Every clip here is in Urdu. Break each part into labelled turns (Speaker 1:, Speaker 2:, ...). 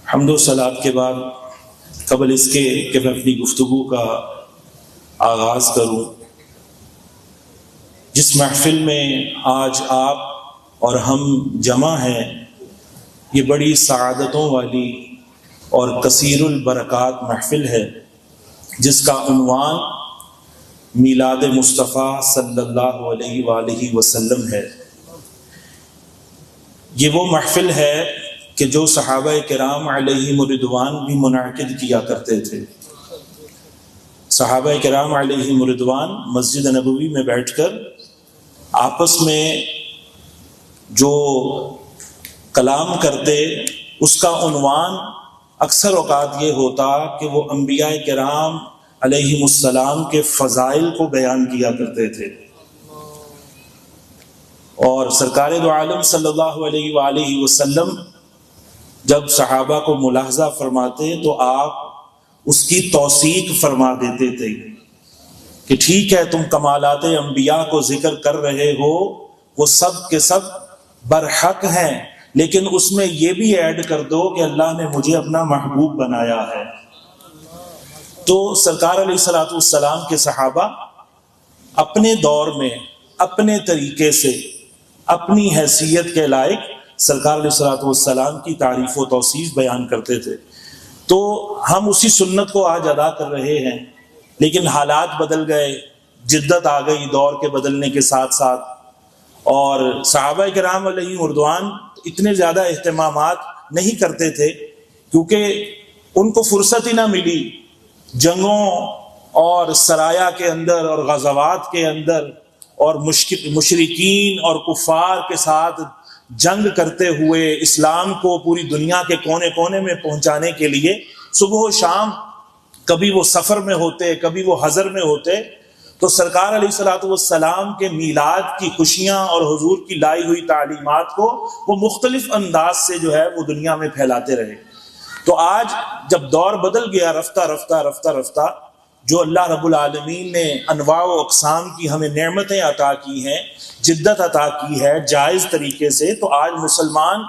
Speaker 1: حمد و صلات کے بعد قبل اس کے کہ میں اپنی گفتگو کا آغاز کروں، جس محفل میں آج آپ اور ہم جمع ہیں، یہ بڑی سعادتوں والی اور کثیر البرکات محفل ہے، جس کا عنوان میلاد مصطفیٰ صلی اللہ علیہ وآلہ وسلم ہے۔ یہ وہ محفل ہے کہ جو صحابہ کرام علیہم رضوان بھی منعقد کیا کرتے تھے۔ صحابہ کرام علیہم رضوان مسجد نبوی میں بیٹھ کر آپس میں جو کلام کرتے، اس کا عنوان اکثر اوقات یہ ہوتا کہ وہ انبیاء کرام علیہم السلام کے فضائل کو بیان کیا کرتے تھے، اور سرکار دو عالم صلی اللہ علیہ وآلہ وسلم جب صحابہ کو ملاحظہ فرماتے تو آپ اس کی توثیق فرما دیتے تھے کہ ٹھیک ہے، تم کمالات انبیاء کو ذکر کر رہے ہو، وہ سب کے سب برحق ہیں، لیکن اس میں یہ بھی ایڈ کر دو کہ اللہ نے مجھے اپنا محبوب بنایا ہے۔ تو سرکار علیہ الصلوۃ والسلام کے صحابہ اپنے دور میں اپنے طریقے سے اپنی حیثیت کے لائق سرکار علیہ الصلوۃ والسلام کی تعریف و توصیف بیان کرتے تھے۔ تو ہم اسی سنت کو آج ادا کر رہے ہیں، لیکن حالات بدل گئے، جدت آ گئی دور کے بدلنے کے ساتھ ساتھ، اور صحابہ کرام علیہم رضوان اتنے زیادہ اہتمامات نہیں کرتے تھے کیونکہ ان کو فرصت ہی نہ ملی جنگوں اور سرایا کے اندر اور غزوات کے اندر اور مشرکین اور کفار کے ساتھ جنگ کرتے ہوئے اسلام کو پوری دنیا کے کونے کونے میں پہنچانے کے لیے صبح و شام کبھی وہ سفر میں ہوتے، کبھی وہ حضر میں ہوتے، تو سرکار علیہ الصلوۃ والسلام کے میلاد کی خوشیاں اور حضور کی لائی ہوئی تعلیمات کو وہ مختلف انداز سے جو ہے وہ دنیا میں پھیلاتے رہے۔ تو آج جب دور بدل گیا رفتہ رفتہ رفتہ رفتہ، جو اللہ رب العالمین نے انواع و اقسام کی ہمیں نعمتیں عطا کی ہیں، جدت عطا کی ہے جائز طریقے سے، تو آج مسلمان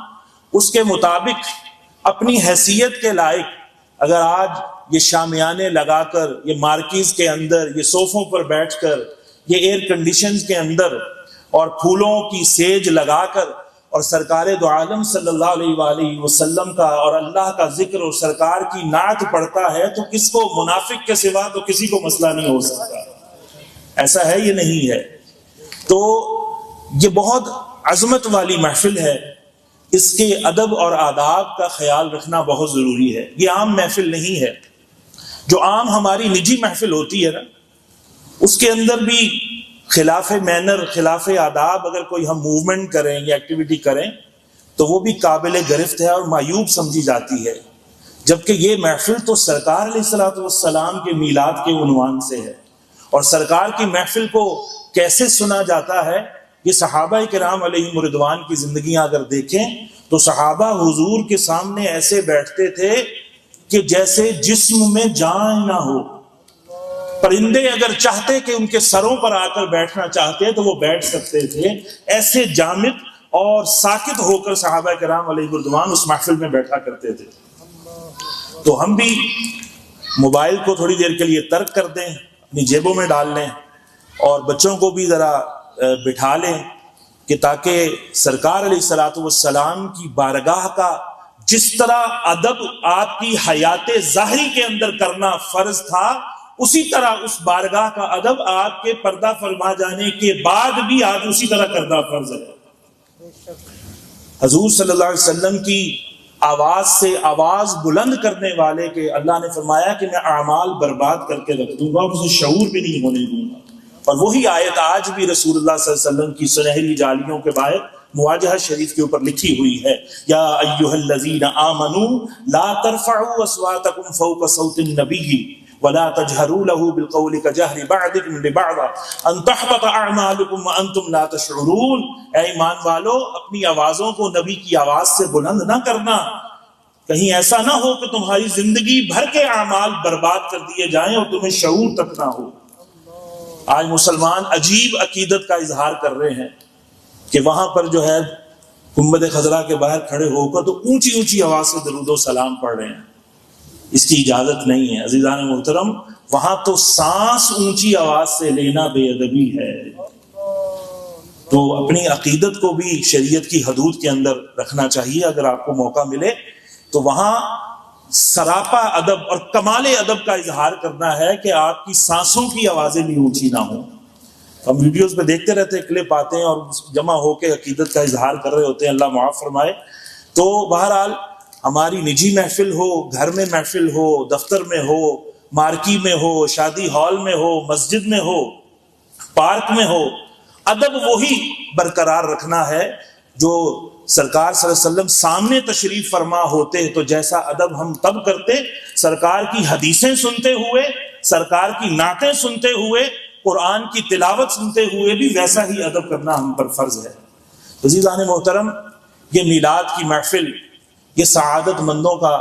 Speaker 1: اس کے مطابق اپنی حیثیت کے لائق اگر آج یہ شامیانے لگا کر، یہ مارکیز کے اندر، یہ صوفوں پر بیٹھ کر، یہ ایئر کنڈیشنز کے اندر اور پھولوں کی سیج لگا کر اور سرکار دو عالم صلی اللہ علیہ وآلہ وسلم کا اور اللہ کا ذکر اور سرکار کی نعت پڑھتا ہے، تو کس کو منافق کے سوا تو کسی کو مسئلہ نہیں ہو سکتا۔ ایسا ہے یہ نہیں ہے۔ تو یہ بہت عظمت والی محفل ہے، اس کے ادب اور آداب کا خیال رکھنا بہت ضروری ہے۔ یہ عام محفل نہیں ہے۔ جو عام ہماری نجی محفل ہوتی ہے نا، اس کے اندر بھی خلاف مینر، خلاف آداب اگر کوئی ہم موومنٹ کریں یا ایکٹیویٹی کریں تو وہ بھی قابل گرفت ہے اور معیوب سمجھی جاتی ہے، جبکہ یہ محفل تو سرکار علیہ الصلوۃ والسلام کے میلاد کے عنوان سے ہے۔ اور سرکار کی محفل کو کیسے سنا جاتا ہے، یہ صحابہ کرام علیہم رضوان کی زندگیاں اگر دیکھیں تو صحابہ حضور کے سامنے ایسے بیٹھتے تھے کہ جیسے جسم میں جان نہ ہو۔ پرندے اگر چاہتے کہ ان کے سروں پر آ کر بیٹھنا چاہتے تو وہ بیٹھ سکتے تھے، ایسے جامد اور ساکت ہو کر صحابہ کرام علیہ رضوان اس محفل میں بیٹھا کرتے تھے۔ تو ہم بھی موبائل کو تھوڑی دیر کے لیے ترک کر دیں، اپنی جیبوں میں ڈال لیں، اور بچوں کو بھی ذرا بٹھا لیں کہ تاکہ سرکار علیہ الصلوۃ والسلام کی بارگاہ کا جس طرح ادب آپ کی حیات ظاہری کے اندر کرنا فرض تھا، اسی طرح اس بارگاہ کا ادب آپ کے پردہ فرما جانے کے بعد بھی آج اسی طرح کرنا فرض ہے۔ حضور صلی اللہ علیہ وسلم کی آواز سے آواز بلند کرنے والے کے اللہ نے فرمایا کہ میں اعمال برباد کر کے رکھ دوں گا، اسے شعور بھی نہیں ہونے دوں گا۔ اور وہی آیت آج بھی رسول اللہ صلی اللہ علیہ وسلم کی سنہری جالیوں کے باہر مواجہہ شریف کے اوپر لکھی ہوئی ہے، یا ایھا الذین آمنوا لا ترفعوا اصواتکم فوق صوت النبی ولا تجهروا له بالقول كجهر بعضكم لبعض ان تحبط اعمالكم وانتم لا تشعرون۔ اے ایمان والو، اپنی آوازوں کو نبی کی آواز سے بلند نہ کرنا، کہیں ایسا نہ ہو کہ تمہاری زندگی بھر کے اعمال برباد کر دیے جائیں اور تمہیں شعور تک نہ ہو۔ آج مسلمان عجیب عقیدت کا اظہار کر رہے ہیں کہ وہاں پر جو ہے گنبد خضرا کے باہر کھڑے ہو کر تو اونچی اونچی آواز سے درود و سلام پڑھ رہے ہیں، اس کی اجازت نہیں ہے عزیزان محترم۔ وہاں تو سانس اونچی آواز سے لینا بے ادبی ہے۔ تو اپنی عقیدت کو بھی شریعت کی حدود کے اندر رکھنا چاہیے۔ اگر آپ کو موقع ملے تو وہاں سراپا ادب اور کمال ادب کا اظہار کرنا ہے کہ آپ کی سانسوں کی آوازیں بھی اونچی نہ ہوں۔ ہم ویڈیوز پہ دیکھتے رہتے ہیں، کلپ آتے ہیں اور جمع ہو کے عقیدت کا اظہار کر رہے ہوتے ہیں، اللہ معاف فرمائے۔ تو بہرحال ہماری نجی محفل ہو، گھر میں محفل ہو، دفتر میں ہو، مارکی میں ہو، شادی ہال میں ہو، مسجد میں ہو، پارک میں ہو، ادب وہی برقرار رکھنا ہے جو سرکار صلی اللہ علیہ وسلم سامنے تشریف فرما ہوتے تو جیسا ادب ہم تب کرتے، سرکار کی حدیثیں سنتے ہوئے، سرکار کی نعتیں سنتے ہوئے، قرآن کی تلاوت سنتے ہوئے بھی ویسا ہی ادب کرنا ہم پر فرض ہے۔ عزیزان محترم، یہ میلاد کی محفل یہ سعادت مندوں کا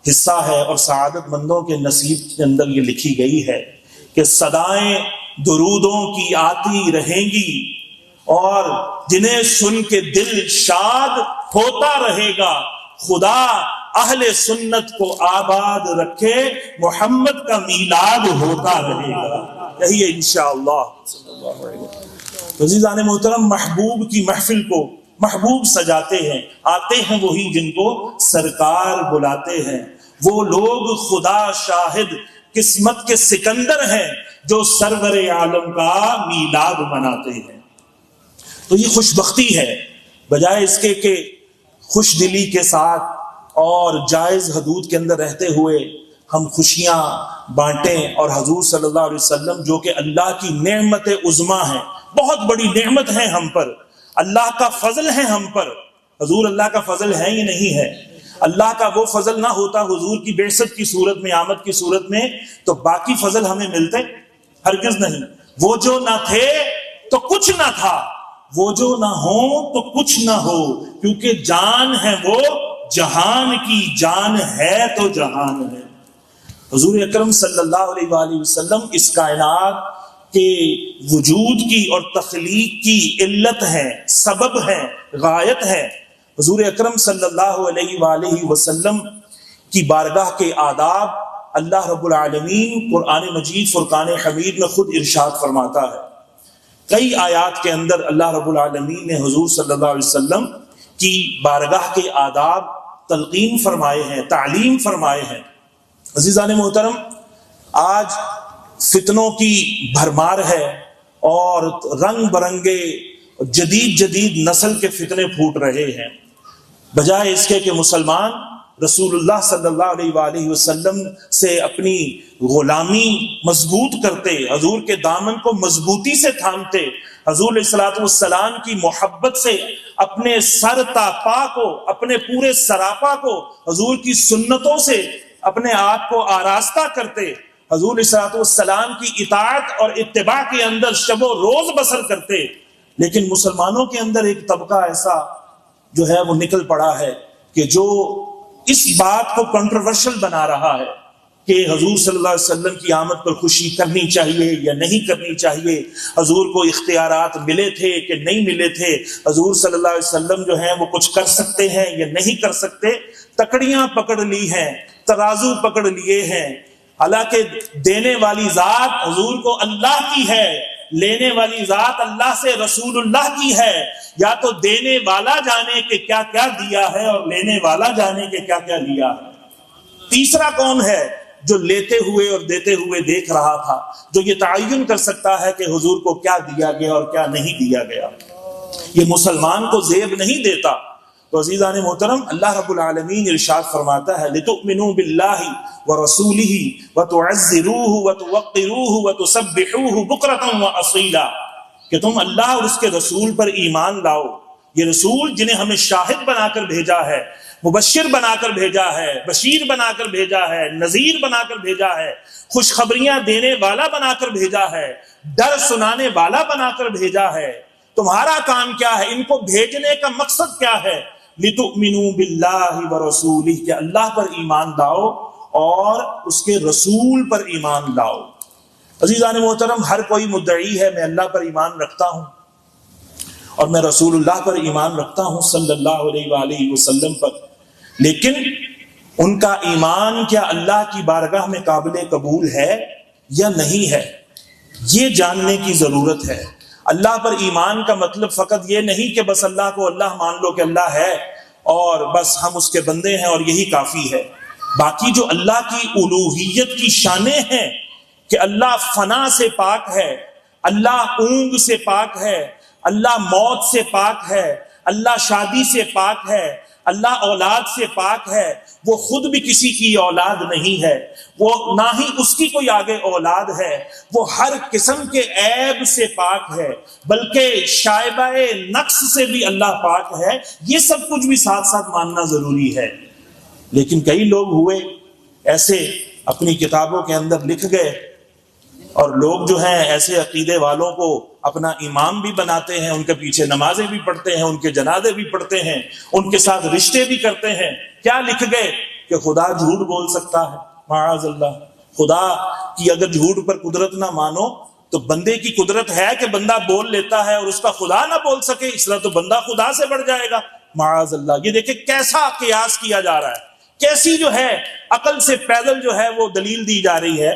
Speaker 1: حصہ ہے، اور سعادت مندوں کے نصیب کے اندر یہ لکھی گئی ہے کہ صدائیں درودوں کی آتی رہیں گی اور جنہیں سن کے دل شاد ہوتا رہے گا، خدا اہل سنت کو آباد رکھے، محمد کا میلاد ہوتا رہے گا، یہی ہے انشاءاللہ۔ عزیزان محترم، محبوب کی محفل کو محبوب سجاتے ہیں، آتے ہیں وہی جن کو سرکار بلاتے ہیں، وہ لوگ خدا شاہد قسمت کے سکندر ہیں جو سرور عالم کا میلاد مناتے ہیں۔ تو یہ خوش بختی ہے، بجائے اس کے کہ خوش دلی کے ساتھ اور جائز حدود کے اندر رہتے ہوئے ہم خوشیاں بانٹیں، اور حضور صلی اللہ علیہ وسلم جو کہ اللہ کی نعمت عظمیٰ ہے، بہت بڑی نعمت ہے ہم پر، اللہ کا فضل ہے ہم پر۔ حضور اللہ کا فضل ہے ہی نہیں ہے، اللہ کا وہ فضل نہ ہوتا حضور کی بعثت کی صورت میں، آمد کی صورت میں، تو باقی فضل ہمیں ملتے ہرگز نہیں۔ وہ جو نہ تھے تو کچھ نہ تھا، وہ جو نہ ہو تو کچھ نہ ہو، کیونکہ جان ہے وہ جہان کی، جان ہے تو جہان ہے۔ حضور اکرم صلی اللہ علیہ وآلہ وسلم اس کائنات کے وجود کی اور تخلیق کی علت ہے، سبب ہے، غایت ہے۔ حضور اکرم صلی اللہ علیہ وآلہ وسلم کی بارگاہ کے آداب اللہ رب العالمین قرآن مجید فرقان حمید میں خود ارشاد فرماتا ہے۔ کئی آیات کے اندر اللہ رب العالمین نے حضور صلی اللہ علیہ وسلم کی بارگاہ کے آداب تلقین فرمائے ہیں، تعلیم فرمائے ہیں۔ عزیزان محترم، آج فتنوں کی بھرمار ہے اور رنگ برنگے جدید نسل کے فتنے پھوٹ رہے ہیں، بجائے اس کے کہ مسلمان رسول اللہ صلی اللہ علیہ وآلہ وسلم سے اپنی غلامی مضبوط کرتے، حضور کے دامن کو مضبوطی سے تھامتے، حضور علیہ الصلوۃ والسلام کی محبت سے اپنے سر تا پا کو، اپنے پورے سراپا کو حضور کی سنتوں سے اپنے آپ کو آراستہ کرتے، حضور علیہ الصلوۃ والسلام کی اطاعت اور اتباع کے اندر شب و روز بسر کرتے۔ لیکن مسلمانوں کے اندر ایک طبقہ ایسا جو ہے وہ نکل پڑا ہے کہ جو اس بات کو کنٹروورشل بنا رہا ہے کہ حضور صلی اللہ علیہ وسلم کی آمد پر خوشی کرنی چاہیے یا نہیں کرنی چاہیے، حضور کو اختیارات ملے تھے کہ نہیں ملے تھے، حضور صلی اللہ علیہ وسلم جو ہیں وہ کچھ کر سکتے ہیں یا نہیں کر سکتے۔ تکڑیاں پکڑ لی ہیں، ترازو پکڑ لیے ہیں، حالانکہ دینے والی ذات حضور کو اللہ کی ہے، لینے والی ذات اللہ سے رسول اللہ کی ہے۔ یا تو دینے والا جانے کہ کیا کیا دیا ہے اور لینے والا جانے کہ کیا کیا لیا ہے۔ تیسرا کون ہے جو لیتے ہوئے اور دیتے ہوئے دیکھ رہا تھا، جو یہ تعین کر سکتا ہے کہ حضور کو کیا دیا گیا اور کیا نہیں دیا گیا؟ یہ مسلمان کو زیب نہیں دیتا۔ تو عزیزان محترم، اللہ رب العالمین ارشاد فرماتا ہے لِتُؤْمِنُوا بِاللَّهِ وَرَسُولِهِ وَتُعَزِّرُوهُ وَتُوَقِّرُوهُ وَتُسَبِّحُوهُ بُكْرَةً وَأَصِيلًا، کہ تم اللہ اور اس کے رسول پر ایمان لاؤ۔ یہ رسول جنہیں ہمیں شاہد بنا کر بھیجا ہے، مبشر بنا کر بھیجا ہے، بشیر بنا کر بھیجا ہے، نذیر بنا کر بھیجا ہے، خوشخبریاں دینے والا بنا کر بھیجا ہے، ڈر سنانے والا بنا کر بھیجا ہے۔ تمہارا کام کیا ہے؟ ان کو بھیجنے کا مقصد کیا ہے؟ لِتُؤْمِنُوا بِاللَّهِ وَرَسُولِهِ، کہ اللہ پر ایمان لاؤ اور اس کے رسول پر ایمان لاؤ۔ عزیزان محترم، ہر کوئی مدعی ہے میں اللہ پر ایمان رکھتا ہوں، اور میں رسول اللہ پر ایمان رکھتا ہوں صلی اللہ علیہ وآلہ وسلم پر، لیکن ان کا ایمان کیا اللہ کی بارگاہ میں قابل قبول ہے یا نہیں ہے، یہ جاننے کی ضرورت ہے۔ اللہ پر ایمان کا مطلب فقط یہ نہیں کہ بس اللہ کو اللہ مان لو کہ اللہ ہے اور بس ہم اس کے بندے ہیں اور یہی کافی ہے۔ باقی جو اللہ کی الوہیت کی شانیں ہیں کہ اللہ فنا سے پاک ہے، اللہ اونگ سے پاک ہے، اللہ موت سے پاک ہے، اللہ شادی سے پاک ہے، اللہ اولاد سے پاک ہے، وہ خود بھی کسی کی اولاد نہیں ہے، وہ نہ ہی اس کی کوئی آگے اولاد ہے، وہ ہر قسم کے عیب سے پاک ہے، بلکہ شائبہ نقص سے بھی اللہ پاک ہے۔ یہ سب کچھ بھی ساتھ ساتھ ماننا ضروری ہے۔ لیکن کئی لوگ ہوئے ایسے اپنی کتابوں کے اندر لکھ گئے، اور لوگ جو ہیں ایسے عقیدے والوں کو اپنا امام بھی بناتے ہیں، ان کے پیچھے نمازیں بھی پڑھتے ہیں، ان کے جنازے بھی پڑھتے ہیں، ان کے ساتھ رشتے بھی کرتے ہیں۔ کیا لکھ گئے کہ خدا جھوٹ بول سکتا ہے، معاذ اللہ۔ خدا کی اگر جھوٹ پر قدرت نہ مانو تو بندے کی قدرت ہے کہ بندہ بول لیتا ہے اور اس کا خدا نہ بول سکے، اس طرح تو بندہ خدا سے بڑھ جائے گا، معاذ اللہ۔ یہ دیکھیں کیسا قیاس کیا جا رہا ہے، کیسی جو ہے عقل سے پیدل جو ہے وہ دلیل دی جا رہی ہے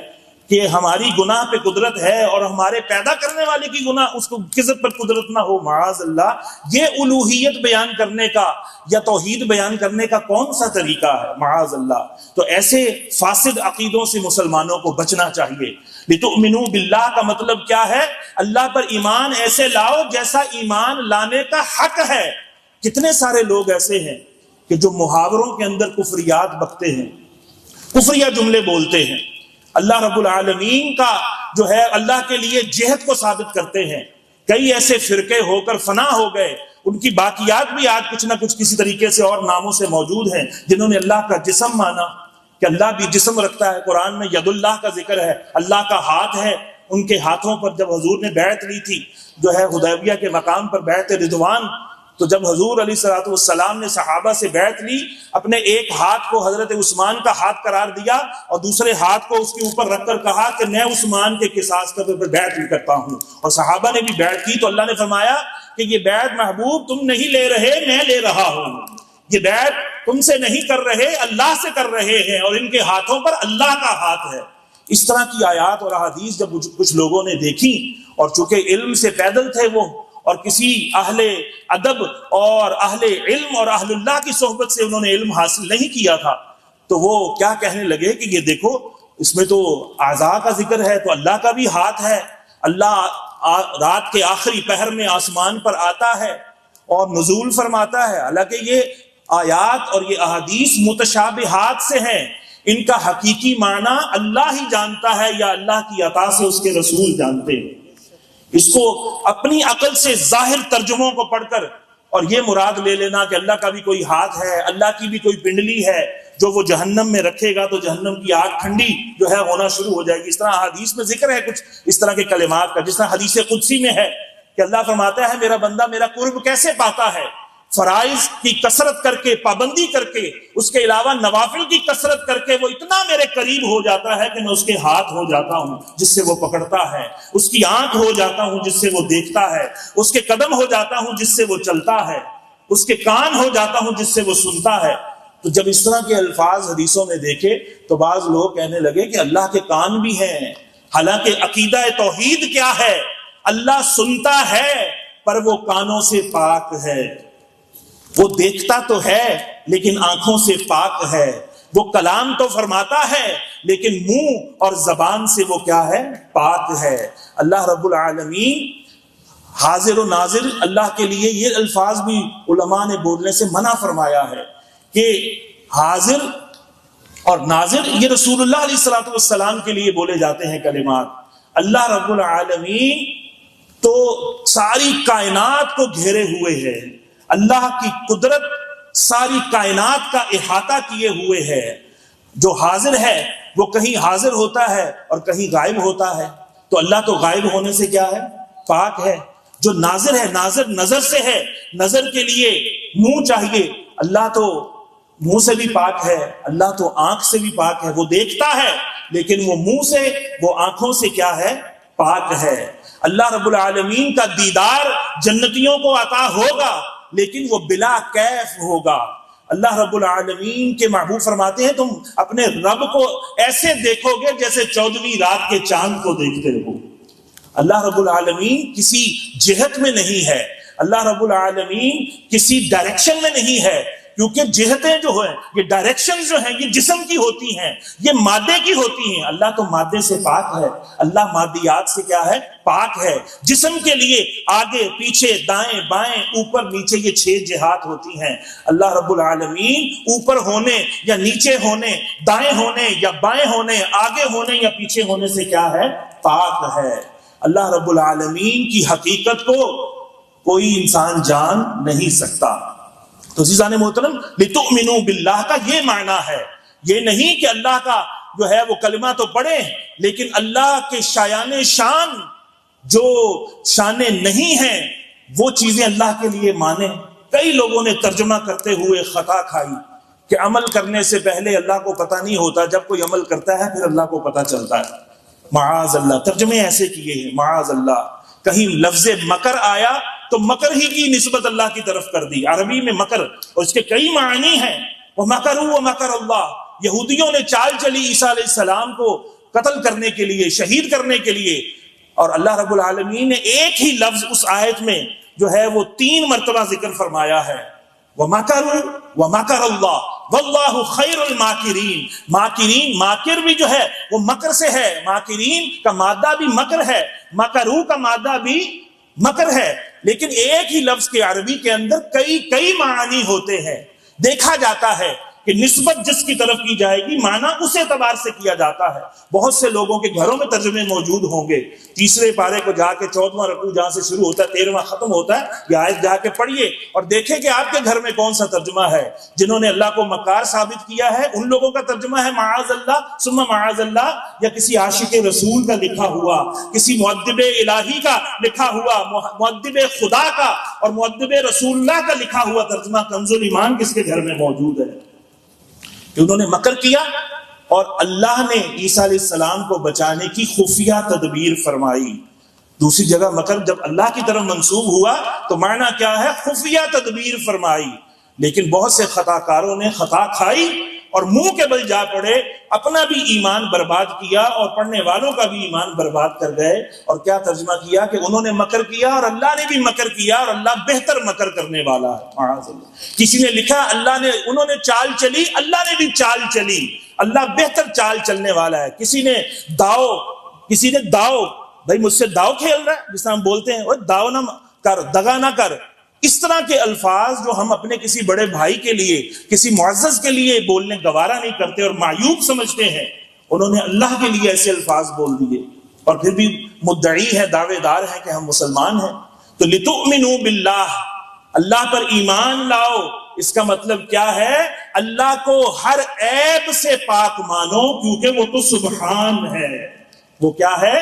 Speaker 1: کہ ہماری گناہ پہ قدرت ہے اور ہمارے پیدا کرنے والے کی گناہ اس کو کذب پر قدرت نہ ہو، معاذ اللہ۔ یہ الوہیت بیان کرنے کا یا توحید بیان کرنے کا کون سا طریقہ ہے، معاذ اللہ۔ تو ایسے فاسد عقیدوں سے مسلمانوں کو بچنا چاہیے۔ لتؤمنوا باللہ کا مطلب کیا ہے؟ اللہ پر ایمان ایسے لاؤ جیسا ایمان لانے کا حق ہے۔ کتنے سارے لوگ ایسے ہیں کہ جو محاوروں کے اندر کفریات بکتے ہیں، کفریہ جملے بولتے ہیں، اللہ رب العالمین کا جو ہے اللہ کے لیے جہد کو ثابت کرتے ہیں۔ کئی ایسے فرقے ہو کر فنا ہو گئے، ان کی باقیات بھی آج کچھ نہ کچھ کسی طریقے سے اور ناموں سے موجود ہیں، جنہوں نے اللہ کا جسم مانا کہ اللہ بھی جسم رکھتا ہے۔ قرآن میں ید اللہ کا ذکر ہے، اللہ کا ہاتھ ہے۔ ان کے ہاتھوں پر جب حضور نے بیعت لی تھی جو ہے حدیبیہ کے مقام پر بیعت رضوان، تو جب حضور علیہ الصلوۃ والسلام نے صحابہ سے بیعت لی، اپنے ایک ہاتھ کو حضرت عثمان کا ہاتھ قرار دیا اور دوسرے ہاتھ کو اس کے اوپر رکھ کر کہا کہ میں عثمان کے قصاص پر بیعت بھی کرتا ہوں، اور صحابہ نے بھی بیعت کی۔ تو اللہ نے فرمایا کہ یہ بیعت محبوب تم نہیں لے رہے، میں لے رہا ہوں۔ یہ بیعت تم سے نہیں کر رہے، اللہ سے کر رہے ہیں، اور ان کے ہاتھوں پر اللہ کا ہاتھ ہے۔ اس طرح کی آیات اور احادیث جب کچھ لوگوں نے دیکھی، اور چونکہ علم سے پیدل تھے وہ، اور کسی اہل ادب اور اہل علم اور اہل اللہ کی صحبت سے انہوں نے علم حاصل نہیں کیا تھا، تو وہ کیا کہنے لگے کہ یہ دیکھو اس میں تو اعضاء کا ذکر ہے، تو اللہ کا بھی ہاتھ ہے، اللہ رات کے آخری پہر میں آسمان پر آتا ہے اور نزول فرماتا ہے۔ حالانکہ یہ آیات اور یہ احادیث متشابہات سے ہیں، ان کا حقیقی معنی اللہ ہی جانتا ہے یا اللہ کی عطا سے اس کے رسول جانتے ہیں۔ اس کو اپنی عقل سے ظاہر ترجموں کو پڑھ کر اور یہ مراد لے لینا کہ اللہ کا بھی کوئی ہاتھ ہے، اللہ کی بھی کوئی پنڈلی ہے جو وہ جہنم میں رکھے گا تو جہنم کی آگ ٹھنڈی جو ہے ہونا شروع ہو جائے گی۔ اس طرح حدیث میں ذکر ہے کچھ اس طرح کے کلمات کا، جس طرح حدیث قدسی میں ہے کہ اللہ فرماتا ہے میرا بندہ میرا قرب کیسے پاتا ہے؟ فرائض کی کثرت کر کے، پابندی کر کے، اس کے علاوہ نوافل کی کثرت کر کے وہ اتنا میرے قریب ہو جاتا ہے کہ میں اس کے ہاتھ ہو جاتا ہوں جس سے وہ پکڑتا ہے، اس کی آنکھ ہو جاتا ہوں جس سے وہ دیکھتا ہے، اس کے قدم ہو جاتا ہوں جس سے وہ چلتا ہے، اس کے کان ہو جاتا ہوں جس سے وہ سنتا ہے۔ تو جب اس طرح کے الفاظ حدیثوں میں دیکھے تو بعض لوگ کہنے لگے کہ اللہ کے کان بھی ہیں، حالانکہ عقیدہ توحید کیا ہے؟ اللہ سنتا ہے پر وہ کانوں سے پاک ہے، وہ دیکھتا تو ہے لیکن آنکھوں سے پاک ہے، وہ کلام تو فرماتا ہے لیکن منہ اور زبان سے وہ کیا ہے؟ پاک ہے۔ اللہ رب العالمین حاضر و ناظر، اللہ کے لیے یہ الفاظ بھی علماء نے بولنے سے منع فرمایا ہے کہ حاضر اور ناظر یہ رسول اللہ علیہ الصلوۃ والسلام کے لیے بولے جاتے ہیں کلمات۔ اللہ رب العالمین تو ساری کائنات کو گھیرے ہوئے ہے، اللہ کی قدرت ساری کائنات کا احاطہ کیے ہوئے ہے۔ جو حاضر ہے وہ کہیں حاضر ہوتا ہے اور کہیں غائب ہوتا ہے، تو اللہ تو غائب ہونے سے کیا ہے؟ پاک ہے۔ جو ناظر ہے، ناظر نظر سے ہے، نظر کے لیے منہ چاہیے، اللہ تو منہ سے بھی پاک ہے، اللہ تو آنکھ سے بھی پاک ہے، وہ دیکھتا ہے لیکن وہ منہ سے، وہ آنکھوں سے کیا ہے؟ پاک ہے۔ اللہ رب العالمین کا دیدار جنتیوں کو عطا ہوگا لیکن وہ بلا کیف ہوگا۔ اللہ رب العالمین کے محبوب فرماتے ہیں تم اپنے رب کو ایسے دیکھو گے جیسے 14ویں رات کے چاند کو دیکھتے ہو۔ اللہ رب العالمین کسی جہت میں نہیں ہے، اللہ رب العالمین کسی ڈائریکشن میں نہیں ہے، کیونکہ جہتیں جو ہیں یہ ڈائریکشن جو ہیں یہ جسم کی ہوتی ہیں، یہ مادے کی ہوتی ہیں۔ اللہ تو مادے سے پاک ہے، اللہ مادیات سے کیا ہے؟ پاک ہے۔ جسم کے لیے آگے پیچھے دائیں بائیں اوپر نیچے یہ 6 جہات ہوتی ہیں۔ اللہ رب العالمین اوپر ہونے یا نیچے ہونے، دائیں ہونے یا بائیں ہونے، آگے ہونے یا پیچھے ہونے سے کیا ہے؟ پاک ہے۔ اللہ رب العالمین کی حقیقت کو کوئی انسان جان نہیں سکتا۔ تو عزیزان محترم، لتؤمنوا باللہ کا یہ معنی ہے، یہ نہیں کہ اللہ کا جو ہے وہ کلمہ تو پڑھیں لیکن اللہ کے شایان شان جو شانے نہیں ہیں وہ چیزیں اللہ کے لیے مانیں۔ کئی لوگوں نے ترجمہ کرتے ہوئے خطا کھائی کہ عمل کرنے سے پہلے اللہ کو پتہ نہیں ہوتا، جب کوئی عمل کرتا ہے پھر اللہ کو پتہ چلتا ہے۔ معاذ اللہ، ترجمے ایسے کیے ہیں، معاذ اللہ۔ کہیں لفظ مکر آیا تو مکر ہی کی نسبت اللہ کی طرف کر دی۔ عربی میں مکر اور اس کے کئی معنی ہیں۔ وَمَكَرُوا وَمَكَرَ اللَّهُ، یہودیوں نے چال چلی عیسیٰ علیہ السلام کو قتل کرنے کے لیے، شہید کرنے کے لیے، اور اللہ رب العالمین نے ایک ہی لفظ اس آیت میں جو ہے وہ 3 مرتبہ ذکر فرمایا ہے، وَمَكَرُوا وَمَكَرَ اللَّهُ وَاللَّهُ خَيْرُ الْمَاكِرِينَ۔ ماکرین، ماکر بھی جو ہے وہ مکر سے ہے، ماکرین کا مادہ بھی مکر ہے، مکرو کا مادہ بھی مکر ہے، لیکن ایک ہی لفظ کے عربی کے اندر کئی معنی ہوتے ہیں۔ دیکھا جاتا ہے کہ نسبت جس کی طرف کی جائے گی معنی اس اعتبار سے کیا جاتا ہے۔ بہت سے لوگوں کے گھروں میں ترجمے موجود ہوں گے، 3 پارے کو جا کے 14واں رکوع جہاں سے شروع ہوتا ہے 13واں ختم ہوتا ہے، یہ آیت جا کے پڑھیے اور دیکھیں کہ آپ کے گھر میں کون سا ترجمہ ہے۔ جنہوں نے اللہ کو مکار ثابت کیا ہے ان لوگوں کا ترجمہ ہے معاذ اللہ ثم معاذ اللہ، یا کسی عاشق رسول کا لکھا ہوا، کسی مؤدب الہی کا لکھا ہوا، مؤدب خدا کا اور مؤدب رسول اللہ کا لکھا ہوا ترجمہ کنز الایمان کس کے گھر میں موجود ہے کہ انہوں نے مکر کیا اور اللہ نے عیسیٰ علیہ السلام کو بچانے کی خفیہ تدبیر فرمائی۔ دوسری جگہ مکر جب اللہ کی طرف منسوب ہوا تو معنی کیا ہے؟ خفیہ تدبیر فرمائی۔ لیکن بہت سے خطا کاروں نے خطا کھائی اور منہ کے بل جا پڑے، اپنا بھی ایمان برباد کیا اور پڑھنے والوں کا بھی ایمان برباد کر گئے۔ اور کیا ترجمہ کیا کہ انہوں نے مکر کیا اور اللہ نے بھی مکر کیا اور اللہ بہتر مکر کرنے والا ہے، معاذ اللہ۔ کسی نے لکھا انہوں نے چال چلی، اللہ نے بھی چال چلی، اللہ بہتر چال چلنے والا ہے۔ کسی نے داؤ بھائی مجھ سے داؤ کھیل رہا ہے، جس طرح ہم بولتے ہیں داؤ نہ کر، دغا نہ کر، اس طرح کے الفاظ جو ہم اپنے کسی بڑے بھائی کے لیے، کسی معزز کے لیے بولنے گوارا نہیں کرتے اور معیوب سمجھتے ہیں، انہوں نے اللہ کے لیے ایسے الفاظ بول دیے اور پھر بھی مدعی ہے، دعوے دار ہے کہ ہم مسلمان ہیں۔ تو لتؤمنوا باللہ، اللہ پر ایمان لاؤ، اس کا مطلب کیا ہے؟ اللہ کو ہر عیب سے پاک مانو، کیونکہ وہ تو سبحان ہے۔ وہ کیا ہے؟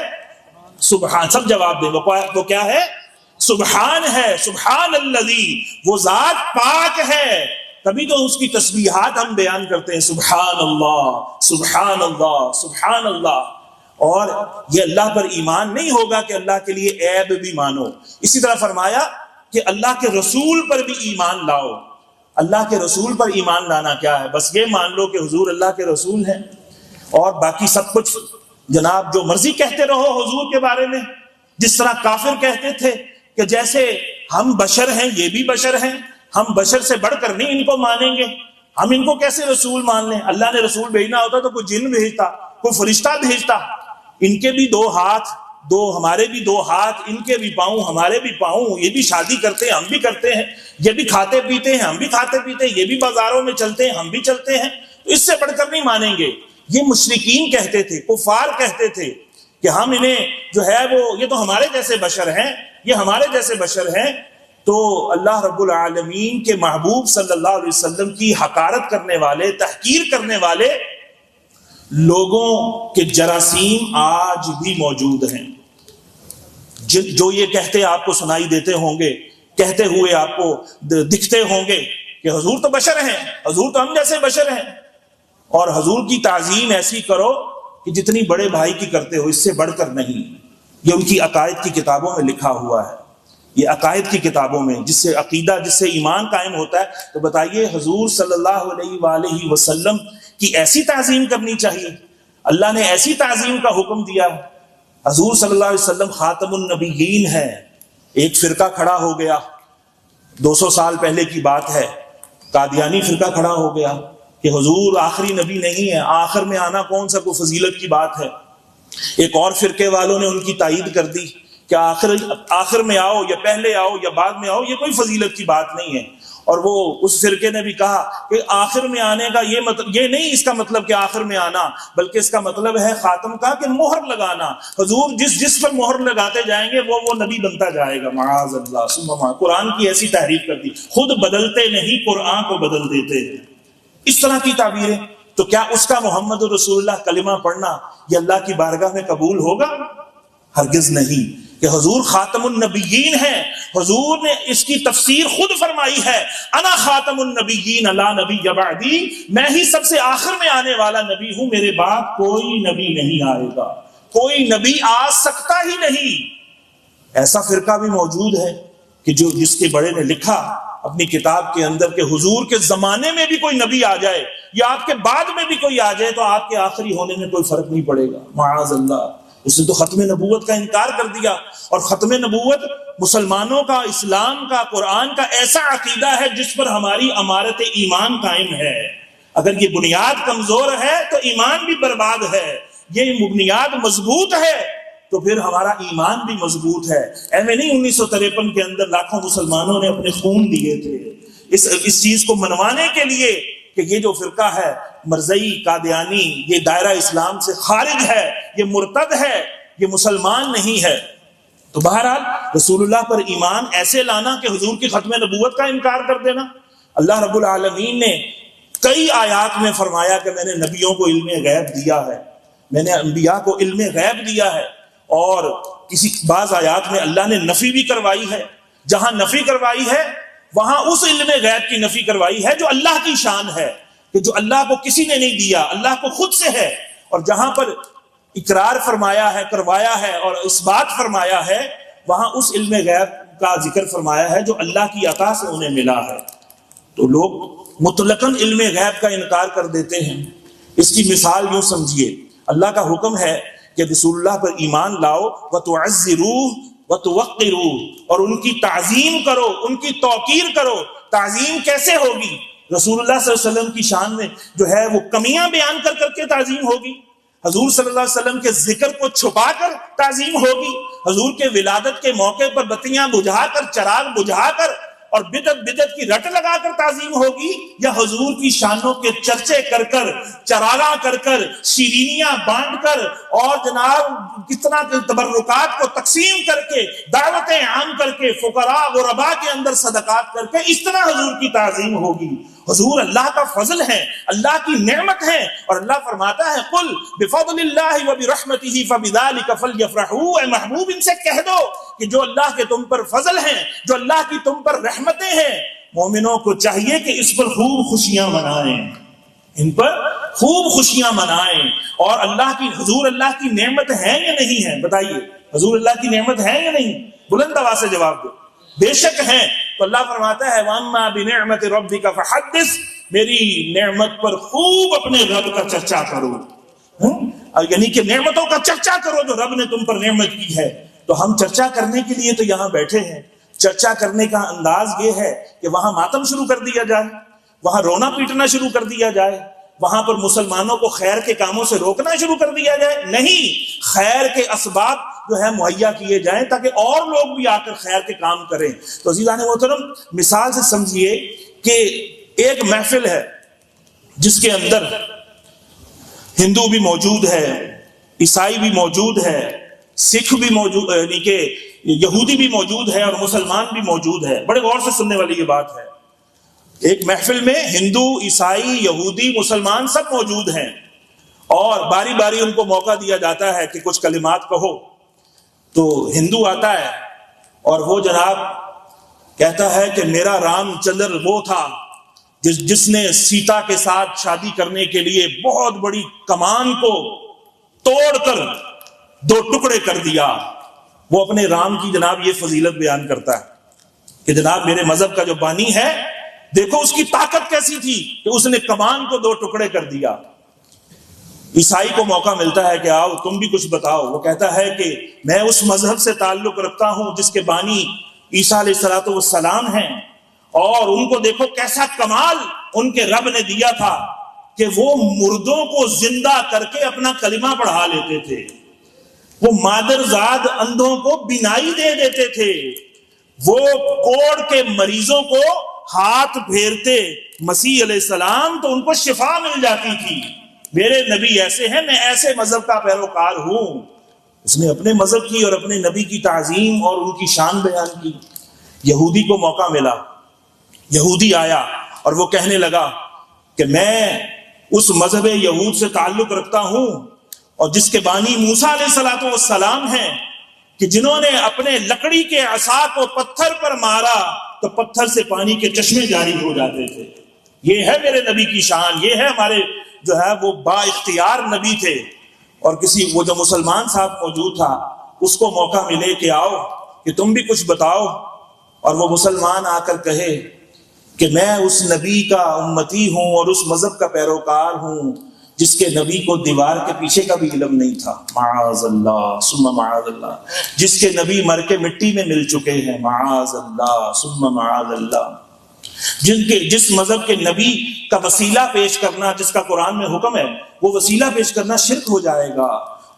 Speaker 1: سبحان۔ سب جواب دیں، وہ کیا ہے؟ سبحان ہے، سبحان الذی، وہ ذات پاک ہے۔ تبھی تو اس کی تسبیحات ہم بیان کرتے ہیں، سبحان اللہ سبحان اللہ سبحان اللہ۔ اور یہ اللہ پر ایمان نہیں ہوگا کہ اللہ کے لیے عیب بھی مانو۔ اسی طرح فرمایا کہ اللہ کے رسول پر بھی ایمان لاؤ۔ اللہ کے رسول پر ایمان لانا کیا ہے؟ بس یہ مان لو کہ حضور اللہ کے رسول ہیں، اور باقی سب کچھ جناب جو مرضی کہتے رہو حضور کے بارے میں۔ جس طرح کافر کہتے تھے کہ جیسے ہم بشر ہیں یہ بھی بشر ہیں، ہم بشر سے بڑھ کر نہیں ان کو مانیں گے، ہم ان کو کیسے رسول مان لیں؟ اللہ نے رسول بھیجنا ہوتا تو کوئی جن بھیجتا، کوئی فرشتہ بھیجتا۔ ان کے بھی 2 ہاتھ، ہمارے بھی 2 ہاتھ، ان کے بھی پاؤں ہمارے بھی پاؤں، یہ بھی شادی کرتے ہیں ہم بھی کرتے ہیں، یہ بھی کھاتے پیتے ہیں ہم بھی کھاتے پیتے ہیں، یہ بھی بازاروں میں چلتے ہیں ہم بھی چلتے ہیں، تو اس سے بڑھ کر نہیں مانیں گے۔ یہ مشرکین کہتے تھے، کفار کہتے تھے کہ ہم انہیں جو ہے وہ یہ تو ہمارے جیسے بشر ہیں، یہ ہمارے جیسے بشر ہیں۔ تو اللہ رب العالمین کے محبوب صلی اللہ علیہ وسلم کی حقارت کرنے والے، تحقیر کرنے والے لوگوں کے جراثیم آج بھی موجود ہیں، جو یہ کہتے آپ کو سنائی دیتے ہوں گے، کہتے ہوئے آپ کو دکھتے ہوں گے کہ حضور تو بشر ہیں، حضور تو ہم جیسے بشر ہیں، اور حضور کی تعظیم ایسی کرو کہ جتنی بڑے بھائی کی کرتے ہو، اس سے بڑھ کر نہیں۔ یہ ان کی عقائد کی کتابوں میں لکھا ہوا ہے، یہ عقائد کی کتابوں میں، جس سے عقیدہ، جس سے ایمان قائم ہوتا ہے۔ تو بتائیے حضور صلی اللہ علیہ وآلہ وسلم کی ایسی تعظیم کرنی چاہیے، اللہ نے ایسی تعظیم کا حکم دیا۔ حضور صلی اللہ علیہ وسلم خاتم النبیین ہے۔ ایک فرقہ کھڑا ہو گیا، 200 سال پہلے کی بات ہے، قادیانی فرقہ کھڑا ہو گیا کہ حضور آخری نبی نہیں ہے، آخر میں آنا کون سا کوئی فضیلت کی بات ہے۔ ایک اور فرقے والوں نے ان کی تائید کر دی کہ آخر میں آؤ یا پہلے آؤ یا بعد میں آؤ، یہ کوئی فضیلت کی بات نہیں ہے۔ اور وہ اس فرقے نے بھی کہا کہ آخر میں آنے کا یہ نہیں اس کا مطلب کہ آخر میں آنا، بلکہ اس کا مطلب ہے خاتم کا کہ مہر لگانا، حضور جس پر مہر لگاتے جائیں گے وہ نبی بنتا جائے گا، معاذ اللہ ثم معاذ۔ قرآن کی ایسی تحریف کر دی، خود بدلتے نہیں قرآن کو بدل دیتے ہیں، اس طرح کی تعبیریں۔ تو کیا اس کا محمد رسول اللہ کلمہ پڑھنا یہ اللہ کی بارگاہ میں قبول ہوگا؟ ہرگز نہیں۔ کہ حضور خاتم النبیین ہیں، حضور نے اس کی تفسیر خود فرمائی ہے، انا خاتم النبیین لا نبی بعدی، میں ہی سب سے آخر میں آنے والا نبی ہوں، میرے بعد کوئی نبی نہیں آئے گا، کوئی نبی آ سکتا ہی نہیں۔ ایسا فرقہ بھی موجود ہے کہ جس کے بڑے نے لکھا اپنی کتاب کے اندر کہ حضور کے زمانے میں بھی کوئی نبی آ جائے یا آپ کے بعد میں بھی کوئی آ جائے تو آپ کے آخری ہونے میں کوئی فرق نہیں پڑے گا، معاذ اللہ۔ اس نے تو ختم نبوت کا انکار کر دیا، اور ختم نبوت مسلمانوں کا، اسلام کا، قرآن کا ایسا عقیدہ ہے جس پر ہماری امارت ایمان قائم ہے۔ اگر یہ بنیاد کمزور ہے تو ایمان بھی برباد ہے، یہ بنیاد مضبوط ہے تو پھر ہمارا ایمان بھی مضبوط ہے۔ ایویں نہیں 1953 کے اندر لاکھوں مسلمانوں نے اپنے خون دیے تھے اس چیز کو منوانے کے لیے کہ یہ جو فرقہ ہے مرزئی قادیانی، یہ دائرہ اسلام سے خارج ہے، یہ مرتد ہے، یہ مسلمان نہیں ہے۔ تو بہرحال رسول اللہ پر ایمان ایسے لانا کہ حضور کی ختم نبوت کا انکار کر دینا۔ اللہ رب العالمین نے کئی آیات میں فرمایا کہ میں نے نبیوں کو علم غیب دیا ہے، میں نے انبیاء کو علم غیب دیا ہے، اور بعض آیات میں اللہ نے نفی بھی کروائی ہے۔ جہاں نفی کروائی ہے وہاں اس علم غیب کی نفی کروائی ہے جو اللہ کی شان ہے، کہ جو اللہ کو کسی نے نہیں دیا، اللہ کو خود سے ہے۔ اور جہاں پر اقرار فرمایا ہے، کروایا ہے اور اس بات فرمایا ہے، وہاں اس علم غیب کا ذکر فرمایا ہے جو اللہ کی عطا سے انہیں ملا ہے۔ تو لوگ مطلقاً علم غیب کا انکار کر دیتے ہیں۔ اس کی مثال یوں سمجھیے، اللہ کا حکم ہے کہ رسول اللہ پر ایمان لاؤ، وَتُعَزِّرُوهُ وَتُوَقِّرُوهُ، اور ان کی تعظیم کرو، ان کی توقیر کرو۔ تعظیم کیسے ہوگی؟ رسول اللہ صلی اللہ علیہ وسلم کی شان میں جو ہے وہ کمیاں بیان کر کر کے تعظیم ہوگی، حضور صلی اللہ علیہ وسلم کے ذکر کو چھپا کر تعظیم ہوگی، حضور کے ولادت کے موقع پر بتیاں بجھا کر، چراغ بجھا کر اور بدعت کی رٹ لگا کر تعظیم ہوگی، یا حضور کی شانوں کے چرچے کر کر، چراغاں کر کر، شیرینیاں بانٹ کر اور جناب کتنا تبرکات کو تقسیم کر کے، دعوتیں عام کر کے، فقراء غرباء کے اندر صدقات کر کے، اس طرح حضور کی تعظیم ہوگی؟ حضور اللہ کا فضل ہے، اللہ کی نعمت ہے، اور اللہ فرماتا ہے قل بفضل اللہ وبرحمتہ فبذلک فلیفرحوا، اے محبوب ان سے کہہ دو کہ جو اللہ کے تم پر فضل ہیں، جو اللہ کی تم پر رحمتیں ہیں، مومنوں کو چاہیے کہ اس پر خوب خوشیاں منائیں، ان پر خوب خوشیاں منائیں۔ اور اللہ کی، حضور اللہ کی نعمت ہے یا نہیں ہے؟ بتائیے، حضور اللہ کی نعمت ہے یا نہیں؟ بلند آواز سے جواب دو۔ بے شک ہیں۔ تو اللہ فرماتا ہے وَأَمَّا بِنِعْمَةِ رَبِّكَ فَحَدِّثْ، میری نعمت پر خوب اپنے رب کا چرچا کرو، یعنی کہ نعمتوں کا چرچا کرو جو رب نے تم پر نعمت کی ہے۔ تو ہم چرچا کرنے کے لیے تو یہاں بیٹھے ہیں۔ چرچا کرنے کا انداز یہ ہے کہ وہاں ماتم شروع کر دیا جائے، وہاں رونا پیٹنا شروع کر دیا جائے، وہاں پر مسلمانوں کو خیر کے کاموں سے روکنا شروع کر دیا جائے۔ نہیں، خیر کے اسباب جو ہے مہیا کیے جائیں تاکہ اور لوگ بھی آ کر خیر کے کام کریں۔ تو عزیزان محترم، مثال سے سمجھیے کہ ایک محفل ہے جس کے اندر ہندو بھی موجود ہے، عیسائی بھی موجود ہے، سکھ بھی موجود، یعنی کہ یہودی بھی موجود ہے اور مسلمان بھی موجود ہے۔ بڑے غور سے سننے والی یہ بات ہے۔ ایک محفل میں ہندو، عیسائی، یہودی، مسلمان سب موجود ہیں، اور باری باری ان کو موقع دیا جاتا ہے کہ کچھ کلمات کہو۔ تو ہندو آتا ہے اور وہ جناب کہتا ہے کہ میرا رام چندر وہ تھا جس نے سیتا کے ساتھ شادی کرنے کے لیے بہت بڑی کمان کو توڑ کر دو ٹکڑے کر دیا، وہ اپنے رام کی جناب یہ فضیلت بیان کرتا ہے کہ جناب میرے مذہب کا جو بانی ہے، دیکھو اس کی طاقت کیسی تھی کہ اس نے کمان کو 2 ٹکڑے کر دیا۔ عیسائی کو موقع ملتا ہے کہ آؤ تم بھی کچھ بتاؤ، وہ کہتا ہے کہ میں اس مذہب سے تعلق رکھتا ہوں جس کے بانی عیسیٰ علیہ السلام ہیں، اور ان کو دیکھو کیسا کمال ان کے رب نے دیا تھا کہ وہ مردوں کو زندہ کر کے اپنا کلمہ پڑھا لیتے تھے، وہ مادرزاد اندھوں کو بینائی دے دیتے تھے، وہ کوڑ کے مریضوں کو ہاتھ پھیرتے مسیح علیہ السلام تو ان کو شفا مل جاتی تھی۔ میرے نبی ایسے ہیں، میں ایسے مذہب کا پیروکار ہوں۔ اس نے اپنے مذہب کی اور اپنے نبی کی تعظیم اور ان کی شان بیان کی۔ یہودی کو موقع ملا، یہودی آیا اور وہ کہنے لگا کہ میں اس مذہب یہود سے تعلق رکھتا ہوں اور جس کے بانی موسیٰ علیہ السلام ہیں، کہ جنہوں نے اپنے لکڑی کے عصا کو پتھر پر مارا تو پتھر سے پانی کے چشمے جاری ہو جاتے تھے۔ یہ ہے میرے نبی کی شان، یہ ہے ہمارے جو ہے وہ با اختیار نبی تھے۔ اور وہ جو مسلمان صاحب موجود تھا اس کو موقع ملے کہ آؤ کہ تم بھی کچھ بتاؤ، اور وہ مسلمان آ کر کہے کہ میں اس نبی کا امتی ہوں اور اس مذہب کا پیروکار ہوں جس کے نبی کو دیوار کے پیچھے کا بھی علم نہیں تھا، معاذ اللہ ثم معاذ اللہ، جس کے نبی مر کے مٹی میں مل چکے ہیں، معاذ اللہ ثم معاذ اللہ، جس مذہب کے نبی کا وسیلہ پیش کرنا جس کا قرآن میں حکم ہے، وہ وسیلہ پیش کرنا شرک ہو جائے گا۔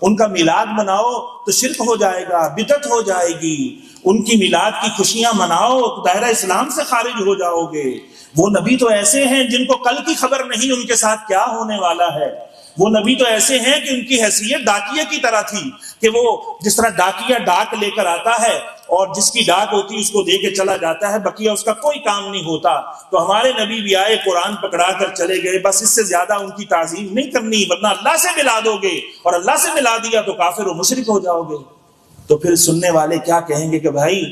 Speaker 1: ان کا میلاد مناؤ تو شرک ہو جائے گا، بدعت ہو جائے گی۔ ان کی میلاد کی خوشیاں مناؤ تو دائرہ اسلام سے خارج ہو جاؤ گے۔ وہ نبی تو ایسے ہیں جن کو کل کی خبر نہیں ان کے ساتھ کیا ہونے والا ہے۔ وہ نبی تو ایسے ہیں کہ ان کی حیثیت ڈاکیے کی طرح تھی، کہ وہ جس طرح ڈاکیا ڈاک لے کر آتا ہے اور جس کی ڈاک ہوتی اس کو دے کے چلا جاتا ہے، بقیہ اس کا کوئی کام نہیں ہوتا، تو ہمارے نبی بھی آئے، قرآن پکڑا کر چلے گئے، بس اس سے زیادہ ان کی تعظیم نہیں کرنی، ورنہ اللہ سے ملا دو گے، اور اللہ سے ملا دیا تو کافر و مشرک ہو جاؤ گے۔ تو پھر سننے والے کیا کہیں گے کہ بھائی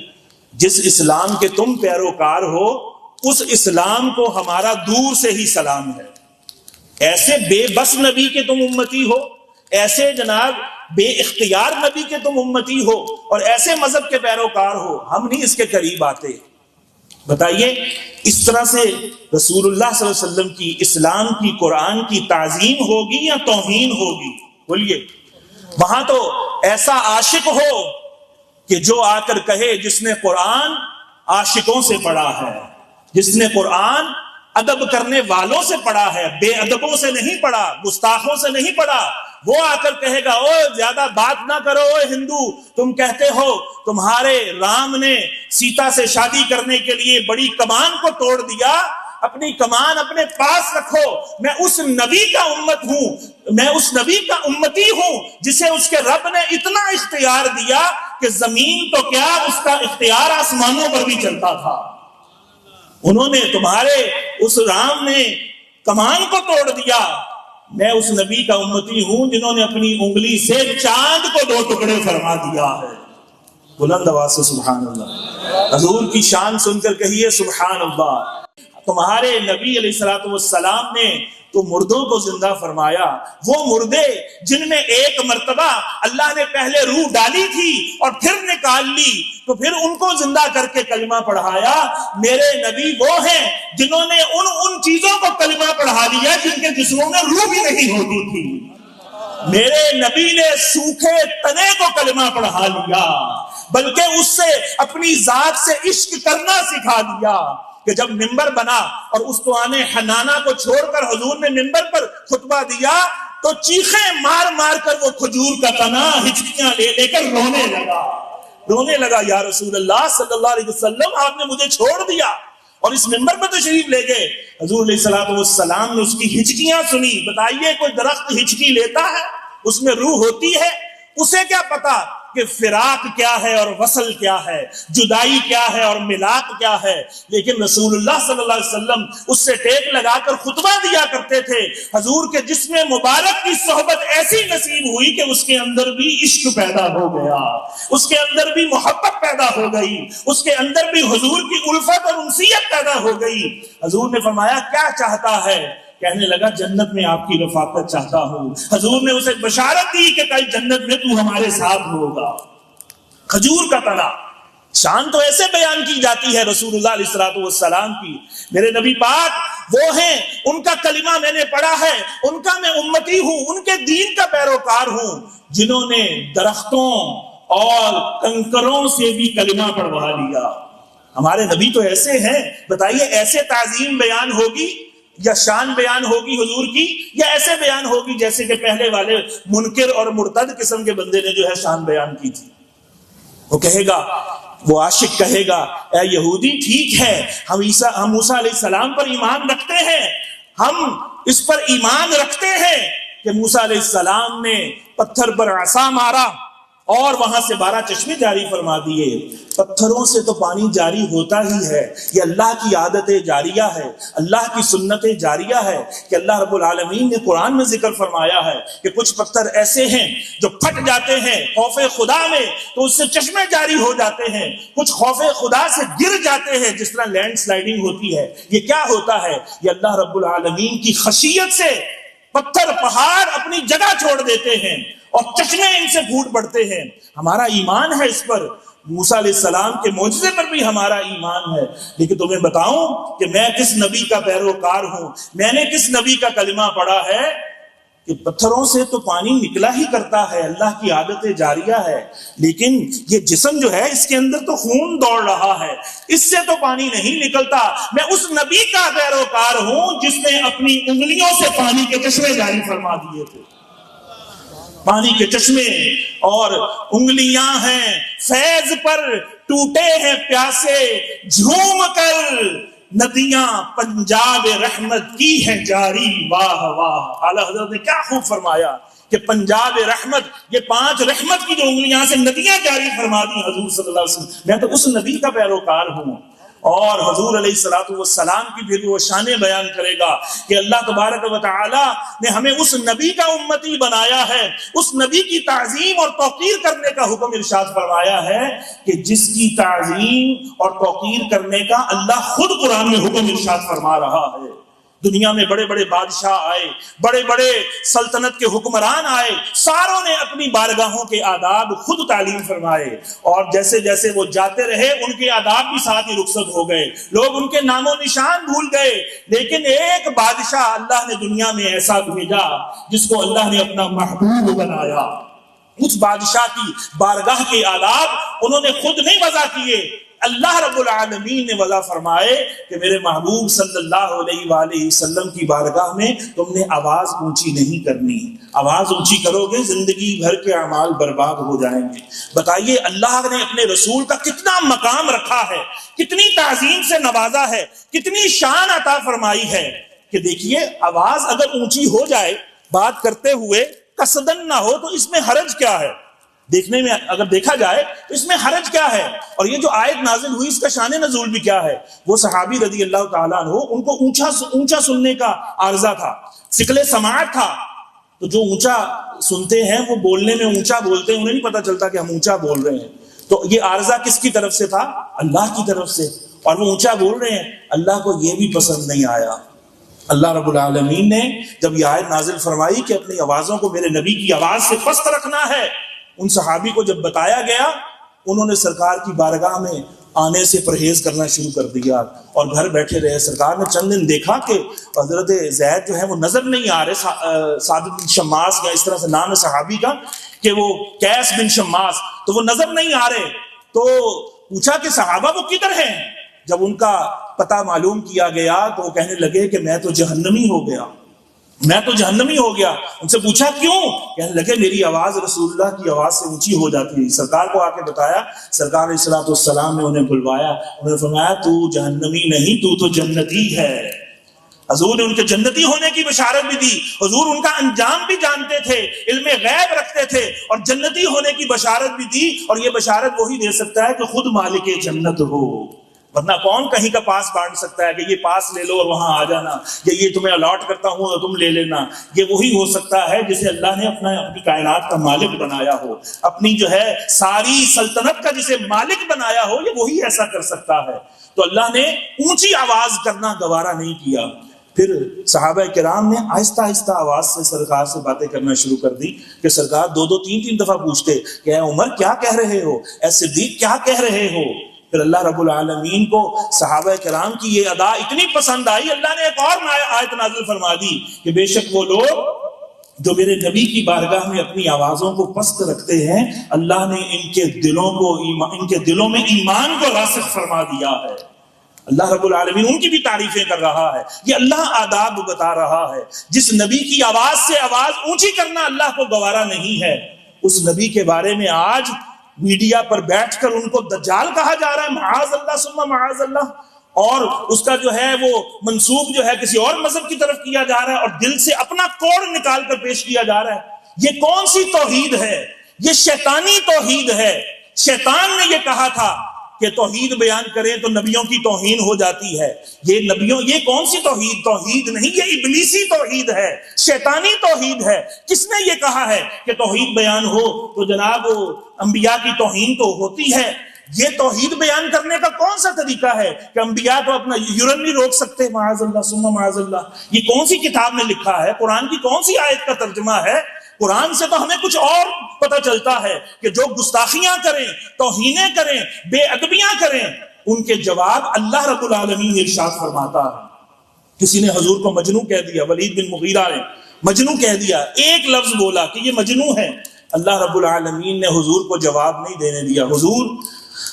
Speaker 1: جس اسلام کے تم پیروکار ہو اس اسلام کو ہمارا دور سے ہی سلام ہے۔ ایسے بے بس نبی کے تم امتی ہو، ایسے جناب بے اختیار نبی کے تم امتی ہو، اور ایسے مذہب کے پیروکار ہو، ہم نہیں اس کے قریب آتے۔ بتائیے اس طرح سے رسول اللہ صلی اللہ علیہ وسلم کی، اسلام کی، قرآن کی تعظیم ہوگی یا توہین ہوگی؟ بولیے۔ وہاں تو ایسا عاشق ہو کہ جو آ کر کہے جس نے قرآن عاشقوں سے پڑھا ہے، جس نے قرآن ادب کرنے والوں سے پڑھا ہے، بے ادبوں سے نہیں پڑھا، گستاخوں سے نہیں پڑھا، وہ آ کر کہے گا او زیادہ بات نہ کرو اے ہندو، تم کہتے ہو تمہارے رام نے سیتا سے شادی کرنے کے لیے بڑی کمان کو توڑ دیا، اپنی کمان اپنے پاس رکھو، میں اس نبی کا امت ہوں، میں اس نبی کا امتی ہوں جسے اس کے رب نے اتنا اختیار دیا کہ زمین تو کیا اس کا اختیار آسمانوں پر بھی چلتا تھا۔ انہوں نے تمہارے اس رام نے کمان کو توڑ دیا، میں اس نبی کا امتی ہوں جنہوں نے اپنی انگلی سے چاند کو 2 ٹکڑے فرما دیا ہے۔ بلند آواز سے سبحان اللہ، حضور کی شان سن کر کہیے سبحان اللہ۔ تمہارے نبی علیہ السلام نے تو مردوں کو زندہ فرمایا، وہ مردے جن میں ایک مرتبہ اللہ نے پہلے روح ڈالی تھی اور پھر نکال لی، تو پھر ان کو زندہ کر کے کلمہ پڑھایا۔ میرے نبی وہ ہیں جنہوں نے ان چیزوں کو کلمہ پڑھا دیا جن کے جسموں میں روح بھی نہیں ہوتی تھی۔ میرے نبی نے سوکھے تنے کو کلمہ پڑھا لیا، بلکہ اس سے اپنی ذات سے عشق کرنا سکھا دیا کہ جب منبر بنا اور اسطوانِ حنانہ کو چھوڑ کر حضور نے منبر پر خطبہ دیا تو چیخیں مار مار کر وہ کھجور کا تنا ہچکیاں لے لے کر رونے لگا، یا رسول اللہ صلی اللہ علیہ وسلم آپ نے مجھے چھوڑ دیا، اور اس منبر پر تشریف لے گئے۔ حضور علیہ السلام نے اس کی ہچکیاں سنی۔ بتائیے کوئی درخت ہچکی لیتا ہے؟ اس میں روح ہوتی ہے؟ اسے کیا پتا کہ فراق کیا ہے اور وصل کیا ہے، جدائی کیا ہے اور ملاق کیا ہے، لیکن رسول اللہ صلی اللہ علیہ وسلم اس سے ٹیک لگا کر خطبہ دیا کرتے تھے۔ حضور کے جسم مبارک کی صحبت ایسی نصیب ہوئی کہ اس کے اندر بھی عشق پیدا ہو گیا، اس کے اندر بھی محبت پیدا ہو گئی، اس کے اندر بھی حضور کی الفت اور انسیت پیدا ہو گئی۔ حضور نے فرمایا کیا چاہتا ہے؟ کہنے لگا جنت میں آپ کی رفاقت چاہتا ہوں۔ حضور نے اسے بشارت دی کہ کل جنت میں تو ہمارے ساتھ ہوگا۔ کھجور کا تنا. شان تو ایسے بیان کی جاتی ہے رسول اللہ علیہ الصلوۃ والسلام کی. میرے نبی پاک وہ ہیں، ان کا کلمہ میں نے پڑھا ہے، ان کا میں امتی ہوں، ان کے دین کا پیروکار ہوں، جنہوں نے درختوں اور کنکروں سے بھی کلمہ پڑھوا لیا. ہمارے نبی تو ایسے ہیں. بتائیے ایسے تعظیم بیان ہوگی یا شان بیان ہوگی حضور کی، یا ایسے بیان ہوگی جیسے کہ پہلے والے منکر اور مرتد قسم کے بندے نے جو ہے شان بیان کی تھی؟ وہ کہے گا، وہ عاشق کہے گا، اے یہودی ٹھیک ہے، ہم موسیٰ علیہ السلام پر ایمان رکھتے ہیں، ہم اس پر ایمان رکھتے ہیں کہ موسیٰ علیہ السلام نے پتھر پر عصا مارا اور وہاں سے 12 چشمے جاری فرما دیے. پتھروں سے تو پانی جاری ہوتا ہی ہے، یہ اللہ کی عادت جاریہ ہے، اللہ کی سنت جاریہ ہے کہ اللہ رب العالمین نے قرآن میں ذکر فرمایا ہے کہ کچھ پتھر ایسے ہیں جو پھٹ جاتے ہیں خوف خدا میں تو اس سے چشمے جاری ہو جاتے ہیں، کچھ خوف خدا سے گر جاتے ہیں جس طرح لینڈ سلائیڈنگ ہوتی ہے. یہ کیا ہوتا ہے؟ یہ اللہ رب العالمین کی خشیت سے پتھر پہاڑ اپنی جگہ چھوڑ دیتے ہیں اور چشمے ان سے پھوٹ پڑتے ہیں. ہمارا ایمان ہے اس پر، موسیٰ علیہ السلام کے معجزے پر بھی ہمارا ایمان ہے. لیکن تمہیں بتاؤں کہ میں کس نبی کا پیروکار ہوں، میں نے کس نبی کا کلمہ پڑھا ہے کہ پتھروں سے تو پانی نکلا ہی کرتا ہے، اللہ کی عادت جاریہ ہے، لیکن یہ جسم جو ہے اس کے اندر تو خون دوڑ رہا ہے، اس سے تو پانی نہیں نکلتا. میں اس نبی کا پیروکار ہوں جس نے اپنی انگلیوں سے پانی کے چشمے جاری فرما دیے تھے. پانی کے چشمے اور انگلیاں ہیں فیض پر ٹوٹے ہیں پیاسے، جھوم کر ندیاں پنجاب رحمت کی ہے جاری. واہ واہ، اعلیٰ حضرت نے کیا خوب فرمایا کہ پنجاب رحمت، یہ 5 رحمت کی جو انگلیاں سے ندیاں جاری فرما دی حضور صلی اللہ علیہ وسلم. میں تو اس نبی کا پیروکار ہوں. اور حضور علیہ الصلوۃ والسلام کی بھی وہ شانیں بیان کرے گا کہ اللہ تبارک و تعالی نے ہمیں اس نبی کا امتی بنایا ہے، اس نبی کی تعظیم اور توقیر کرنے کا حکم ارشاد فرمایا ہے کہ جس کی تعظیم اور توقیر کرنے کا اللہ خود قرآن میں حکم ارشاد فرما رہا ہے. دنیا میں بڑے بڑے بادشاہ آئے، بڑے بڑے سلطنت کے حکمران آئے، ساروں نے اپنی بارگاہوں کے آداب خود تعلیم فرمائے، اور جیسے جیسے وہ جاتے رہے ان کے آداب بھی ساتھ ہی رخصت ہو گئے، لوگ ان کے نام و نشان بھول گئے. لیکن ایک بادشاہ اللہ نے دنیا میں ایسا بھیجا جس کو اللہ نے اپنا محبوب بنایا. اس بادشاہ کی بارگاہ کے آداب انہوں نے خود نہیں وضع کیے، اللہ رب العالمین نے وضع فرمائے کہ میرے محبوب صلی اللہ علیہ وآلہ وسلم کی بارگاہ میں تم نے آواز اونچی نہیں کرنی. آواز اونچی کرو گے زندگی بھر کے اعمال برباد ہو جائیں گے. بتائیے اللہ نے اپنے رسول کا کتنا مقام رکھا ہے، کتنی تعظیم سے نوازا ہے، کتنی شان عطا فرمائی ہے کہ دیکھیے آواز اگر اونچی ہو جائے بات کرتے ہوئے قصدن نہ ہو تو اس میں حرج کیا ہے؟ دیکھنے میں اگر دیکھا جائے تو اس میں حرج کیا ہے؟ اور یہ جو آیت نازل ہوئی اس کا شان نزول بھی کیا ہے؟ وہ صحابی رضی اللہ تعالیٰ عنہ ان کو اونچا سننے کا عارضہ تھا، ثقل سماعت تھا. تو جو اونچا سنتے ہیں وہ بولنے میں اونچا بولتے ہیں، انہیں نہیں پتا چلتا کہ ہم اونچا بول رہے ہیں. تو یہ عارضہ کس کی طرف سے تھا؟ اللہ کی طرف سے. اور وہ اونچا بول رہے ہیں، اللہ کو یہ بھی پسند نہیں آیا. اللہ رب العالمین نے جب یہ آیت نازل فرمائی کہ اپنی آوازوں کو میرے نبی کی آواز سے پست رکھنا ہے، ان صحابی کو جب بتایا گیا انہوں نے سرکار کی بارگاہ میں آنے سے پرہیز کرنا شروع کر دیا اور گھر بیٹھے رہے. سرکار نے چند دن دیکھا کہ حضرت زید جو ہے وہ نظر نہیں آ رہے، ثابت بن شماس یا اس طرح سے نام ہے صحابی کا کہ وہ قیس بن شماس، تو وہ نظر نہیں آ رہے. تو پوچھا کہ صحابہ وہ کدھر ہیں؟ جب ان کا پتہ معلوم کیا گیا تو وہ کہنے لگے کہ میں تو جہنمی ہو گیا، میں تو جہنمی ہو گیا. ان سے پوچھا کیوں؟ کہنے لگے میری آواز رسول اللہ کی آواز سے اونچی ہو جاتی ہے. سرکار کو آ کے بتایا، سرکار علیہ الصلوۃ والسلام نے انہیں بلوایا، انہوں نے فرمایا تو جہنمی نہیں، تو جنتی ہے. حضور نے ان کے جنتی ہونے کی بشارت بھی دی. حضور ان کا انجام بھی جانتے تھے، علم غیب رکھتے تھے اور جنتی ہونے کی بشارت بھی دی. اور یہ بشارت وہی دے سکتا ہے کہ خود مالک جنت ہو، ورنہ کون کہیں کا پاس بانٹ سکتا ہے کہ یہ پاس لے لو اور وہاں آ جانا، یا یہ تمہیں الاٹ کرتا ہوں اور تم لے لینا. یہ وہی ہو سکتا ہے جسے اللہ نے اپنی کائنات کا مالک بنایا ہو، اپنی جو ہے ساری سلطنت کا جسے مالک بنایا ہو، یہ وہی ایسا کر سکتا ہے. تو اللہ نے اونچی آواز کرنا گوارا نہیں کیا. پھر صحابہ کرام نے آہستہ آہستہ آواز سے سرکار سے باتیں کرنا شروع کر دی کہ سرکار دو دو تین تین دفعہ پوچھتے کہ اے عمر کیا کہہ رہے ہو، اے صدیق کیا کہہ رہے ہو. پھر اللہ رب العالمین کو صحابہ کرام کی یہ ادا اتنی پسند آئی، اللہ نے ایک اور آیت نازل فرما دی کہ بے شک وہ لوگ جو میرے نبی کی بارگاہ میں اپنی آوازوں کو پست رکھتے ہیں، اللہ نے ان کے دلوں میں ایمان کو راسخ فرما دیا ہے. اللہ رب العالمین ان کی بھی تعریفیں کر رہا ہے. یہ اللہ آداب بتا رہا ہے. جس نبی کی آواز سے آواز اونچی کرنا اللہ کو گوارا نہیں ہے، اس نبی کے بارے میں آج میڈیا پر بیٹھ کر ان کو دجال کہا جا رہا ہے، معاذ اللہ ثم معاذ اللہ، اور اس کا جو ہے وہ منسوب جو ہے کسی اور مذہب کی طرف کیا جا رہا ہے، اور دل سے اپنا کوڑ نکال کر پیش کیا جا رہا ہے. یہ کون سی توحید ہے؟ یہ شیطانی توحید ہے. شیطان نے یہ کہا تھا کہ توحید بیان کریں تو نبیوں کی توہین ہو جاتی ہے. یہ کون سی توحید نہیں، یہ ابلیسی توحید ہے، شیطانی توحید ہے. کس نے یہ کہا ہے کہ توحید بیان ہو تو جناب انبیاء کی توہین تو ہوتی ہے؟ یہ توحید بیان کرنے کا کون سا طریقہ ہے کہ انبیاء تو اپنا یورین نہیں روک سکتے، معاذ اللہ ثم معاذ اللہ؟ یہ کون سی کتاب میں لکھا ہے؟ قرآن کی کون سی آیت کا ترجمہ ہے؟ قرآن سے تو ہمیں کچھ اور پتہ چلتا ہے کہ جو گستاخیاں کریں، توہینیں کریں، بے ادبیاں کریں، ان کے جواب اللہ رب العالمین ارشاد فرماتا ہے. کسی نے حضور کو مجنوں کہہ دیا، ولید بن مغیرہ نے مجنوں کہہ دیا، ایک لفظ بولا کہ یہ مجنوں ہے. اللہ رب العالمین نے حضور کو جواب نہیں دینے دیا. حضور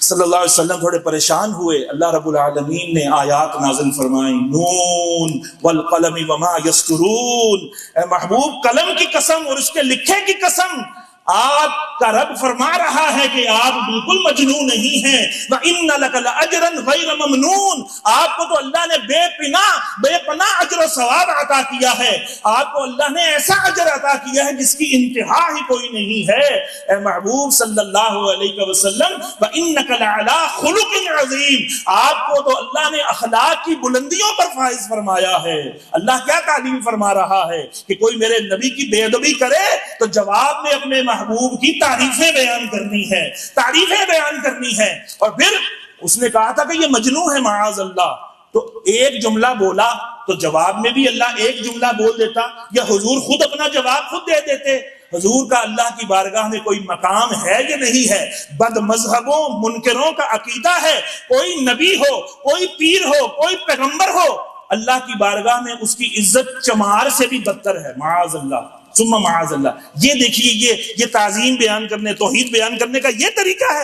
Speaker 1: صلی اللہ علیہ وسلم تھوڑے پریشان ہوئے. اللہ رب العالمین نے آیات نازل فرمائیں، نون والقلم وما یسطرون. اے محبوب، قلم کی قسم اور اس کے لکھے کی قسم، آپ کا رب فرما رہا ہے کہ آپ بالکل مجنون نہیں ہیں. وَإِنَّ لَكَ لَأَجْرًا غَيْرَ مَمْنُونَ. آپ کو تو اللہ نے بے پناہ اجر و ثواب عطا کیا ہے. آپ کو اللہ نے ایسا اجر عطا کیا ہے جس کی انتہا ہی کوئی نہیں ہے. اے محبوب صلی اللہ علیہ وسلم، وَإِنَّكَ لَعَلَىٰ خُلُقٍ عَظِيمٍ. آپ کو تو اللہ نے اخلاق کی بلندیوں پر فائز فرمایا ہے. اللہ کیا تعلیم فرما رہا ہے کہ کوئی میرے نبی کی بے ادبی کرے تو جواب میں اپنے محبوب کی تعریفیں بیان کرنی ہے، تعریفیں بیان کرنی ہے. اور پھر اس نے کہا تھا کہ یہ مجنون ہے معاذ اللہ، تو ایک جملہ بولا تو جواب میں بھی اللہ ایک جملہ بول دیتا، یا حضور خود اپنا جواب خود دے دیتے. حضور کا اللہ کی بارگاہ میں کوئی مقام ہے یا نہیں ہے؟ بد مذہبوں منکروں کا عقیدہ ہے کوئی نبی ہو، کوئی پیر ہو، کوئی پیغمبر ہو، اللہ کی بارگاہ میں اس کی عزت چمار سے بھی بدتر ہے، معاذ اللہ ثم معاذ اللہ. یہ دیکھیے، یہ تعظیم بیان کرنے، توحید بیان کرنے کا یہ طریقہ ہے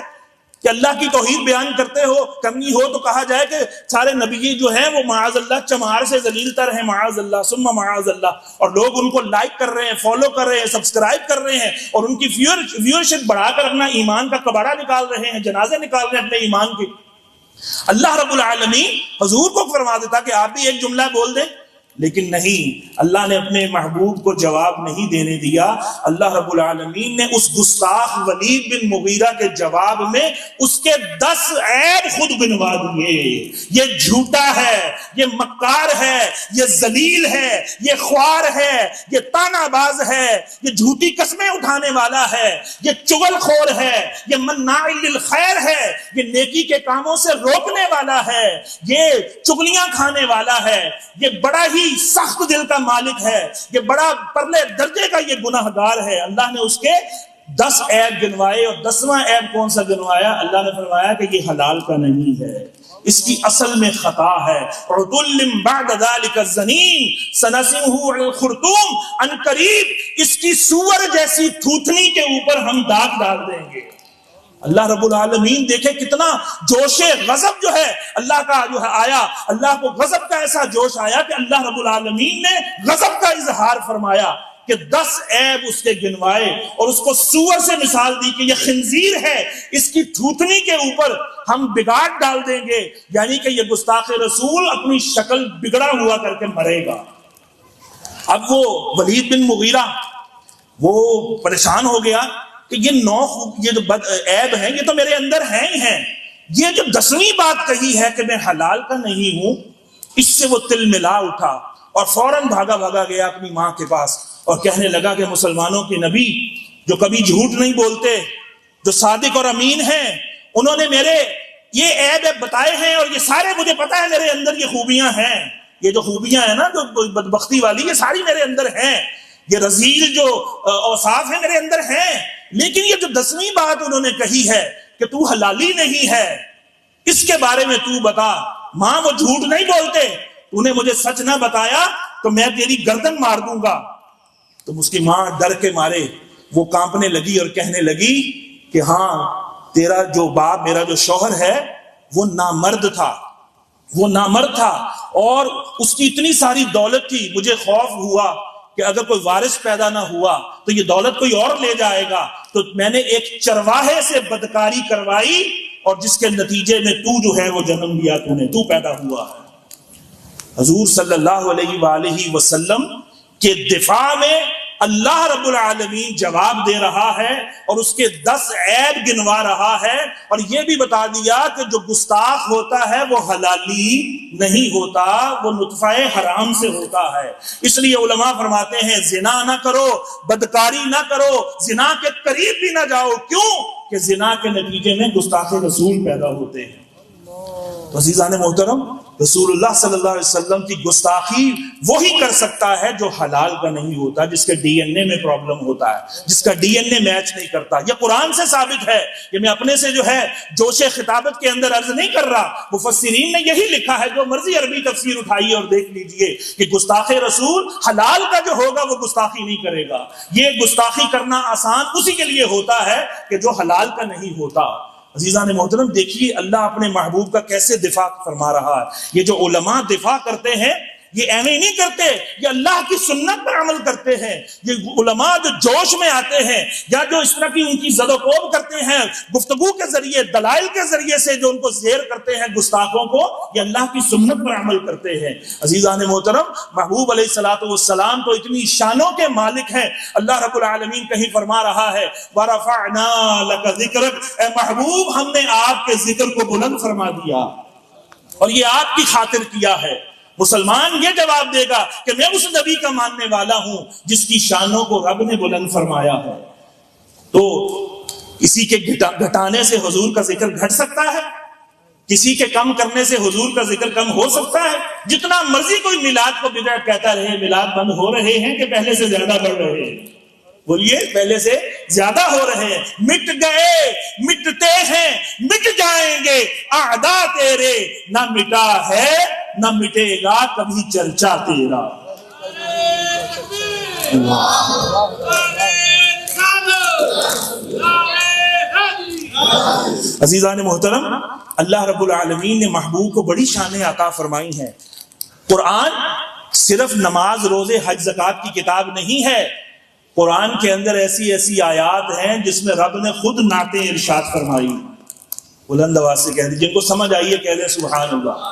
Speaker 1: کہ اللہ کی توحید بیان کرنی ہو تو کہا جائے کہ سارے نبی جو ہیں وہ معاذ اللہ چمار سے ذلیل تر ہیں، معاذ اللہ ثم معاذ اللہ. اور لوگ ان کو لائک کر رہے ہیں، فالو کر رہے ہیں، سبسکرائب کر رہے ہیں، اور ان کی ویورشپ بڑھا کر اپنا ایمان کا کباڑہ نکال رہے ہیں، جنازے نکال رہے ہیں اپنے ایمان کے. اللہ رب العالمین حضور کو فرما دیتا کہ آپ بھی ایک جملہ بول دیں، لیکن نہیں، اللہ نے اپنے محبوب کو جواب نہیں دینے دیا. اللہ رب العالمین نے اس گستاخ ولید بن مغیرہ کے جواب میں اس کے 10 عیب خود گنوا دیے. یہ جھوٹا ہے، یہ مکار ہے، یہ ذلیل ہے، یہ خوار ہے، یہ طعنہ باز ہے، یہ جھوٹی قسمیں اٹھانے والا ہے، یہ چغل خور ہے، یہ مناع للخیر ہے، یہ نیکی کے کاموں سے روکنے والا ہے، یہ چغلیاں کھانے والا ہے، یہ بڑا ہی سخت دل کا مالک ہے، یہ بڑا پرلے درجے کا یہ گناہگار ہے. اللہ نے اس کے 10 عیب گنوائے، اور 10واں عیب کون سا گنوایا؟ اللہ نے فرمایا کہ یہ حلال کا نہیں ہے، اس کی اصل میں خطا ہے. عُتُلٍّ بَعْدَ ذَلِكَ الزَّنِيمِ سَنَسِمُهُ عَلَى الْخُرْطُومِ، ان قریب اس کی سور جیسی تھوتنی کے اوپر ہم داغ ڈال دیں گے. اللہ رب العالمین دیکھے کتنا جوش غضب جو ہے اللہ کا جو ہے آیا. اللہ کو غضب کا ایسا جوش آیا کہ اللہ رب العالمین نے غضب کا اظہار فرمایا کہ 10 عیب اس کے گنوائے، اور اس کو سور سے مثال دی کہ یہ خنزیر ہے، اس کی تھوتنی کے اوپر ہم بگاڑ ڈال دیں گے، یعنی کہ یہ گستاخ رسول اپنی شکل بگڑا ہوا کر کے مرے گا. اب وہ ولید بن مغیرہ وہ پریشان ہو گیا کہ یہ جو عیب ہیں یہ تو میرے اندر ہیں ہی ہیں، یہ جو 10ویں بات کہی ہے کہ میں حلال کا نہیں ہوں، اس سے وہ تل ملا اٹھا اور فوراً بھاگا گیا اپنی ماں کے پاس اور کہنے لگا کہ مسلمانوں کے نبی جو کبھی جھوٹ نہیں بولتے، جو صادق اور امین ہیں، انہوں نے میرے یہ عیب بتائے ہیں، اور یہ سارے مجھے پتا ہے میرے اندر یہ خوبیاں ہیں، یہ جو خوبیاں ہیں نا جو بدبختی والی، یہ ساری میرے اندر ہیں، یہ رذیل جو اوصاف ہیں میرے اندر ہیں، لیکن یہ جو 10ویں بات انہوں نے کہی ہے کہ تو حلالی نہیں ہے، اس کے بارے میں تو بتا۔ ماں وہ جھوٹ نہیں بولتے، تو نے مجھے سچ نہ بتایا تو میں تیری گردن مار دوں گا۔ تو اس کی ماں ڈر کے مارے وہ کانپنے لگی اور کہنے لگی کہ ہاں تیرا جو باپ، میرا جو شوہر ہے وہ نامرد تھا، وہ نامرد تھا، اور اس کی اتنی ساری دولت تھی، مجھے خوف ہوا کہ اگر کوئی وارث پیدا نہ ہوا تو یہ دولت کوئی اور لے جائے گا، تو میں نے ایک چرواہے سے بدکاری کروائی اور جس کے نتیجے میں تو جو ہے وہ جنم لیا، تو پیدا ہوا ہے۔ حضور صلی اللہ علیہ وآلہ وسلم کے دفاع میں اللہ رب العالمین جواب دے رہا ہے اور اس کے 10 عیب گنوا رہا ہے، اور یہ بھی بتا دیا کہ جو گستاخ ہوتا ہے وہ حلالی نہیں ہوتا، وہ نطفہ حرام سے ہوتا ہے۔ اس لیے علماء فرماتے ہیں زنا نہ کرو، بدکاری نہ کرو، زنا کے قریب بھی نہ جاؤ۔ کیوں؟ کہ زنا کے نتیجے میں گستاخ رسول پیدا ہوتے ہیں۔ تو عزیزان محترم، رسول اللہ صلی اللہ علیہ وسلم کی گستاخی وہی کر سکتا ہے جو حلال کا نہیں ہوتا، جس کے ڈی این اے میں پرابلم ہوتا ہے، جس کا ڈی این اے میچ نہیں کرتا۔ یہ قرآن سے ثابت ہے، یہ میں اپنے سے جو ہے جوش خطابت کے اندر عرض نہیں کر رہا، مفسرین نے یہی لکھا ہے، جو مرضی عربی تفسیر اٹھائیے اور دیکھ لیجئے کہ گستاخ رسول حلال کا جو ہوگا وہ گستاخی نہیں کرے گا۔ یہ گستاخی کرنا آسان اسی کے لیے ہوتا ہے کہ جو حلال کا نہیں ہوتا۔ عزیزان محترم، دیکھیے اللہ اپنے محبوب کا کیسے دفاع فرما رہا ہے۔ یہ جو علماء دفاع کرتے ہیں یہ ایویں نہیں کرتے، یہ اللہ کی سنت پر عمل کرتے ہیں۔ یہ علماء جو جوش میں آتے ہیں یا جو اس طرح کی ان کی زد و کوب کرتے ہیں گفتگو کے ذریعے، دلائل کے ذریعے سے جو ان کو زیر کرتے ہیں گستاخوں کو، یہ اللہ کی سنت پر عمل کرتے ہیں۔ عزیزان محترم، محبوب علیہ الصلوۃ والسلام تو اتنی شانوں کے مالک ہیں، اللہ رب العالمین کہیں فرما رہا ہے وَرَفَعْنَا لَكَ ذِكْرَكَ، اے محبوب ہم نے آپ کے ذکر کو بلند فرما دیا اور یہ آپ کی خاطر کیا ہے۔ مسلمان یہ جواب دے گا کہ میں اس نبی کا ماننے والا ہوں جس کی شانوں کو رب نے بلند فرمایا ہے۔ تو کسی کے گھٹانے سے حضور کا ذکر گھٹ سکتا ہے؟ کسی کے کم کرنے سے حضور کا ذکر کم ہو سکتا ہے؟ جتنا مرضی کوئی میلاد کو بدعت کہتا رہے، میلاد بند ہو رہے ہیں کہ پہلے سے زیادہ بڑھ رہے ہیں؟ بولیے، پہلے سے زیادہ ہو رہے ہیں۔ مٹ گئے، مٹتے ہیں، مٹ جائیں گے اعداء تیرے، نہ مٹا ہے نہ مٹے گا کبھی چرچا تیرا۔ عزیزان محترم، اللہ رب العالمین نے محبوب کو بڑی شانیں عطا فرمائی ہیں۔ قرآن صرف نماز، روزے، حج، زکوٰۃ کی کتاب نہیں ہے۔ قرآن کے اندر ایسی ایسی آیات ہیں جس میں رب نے خود نعتیں ارشاد فرمائی۔ بلند آواز سے کہہ دیجیے، جن کو سمجھ آئیے کہہ دیں سبحان اللہ۔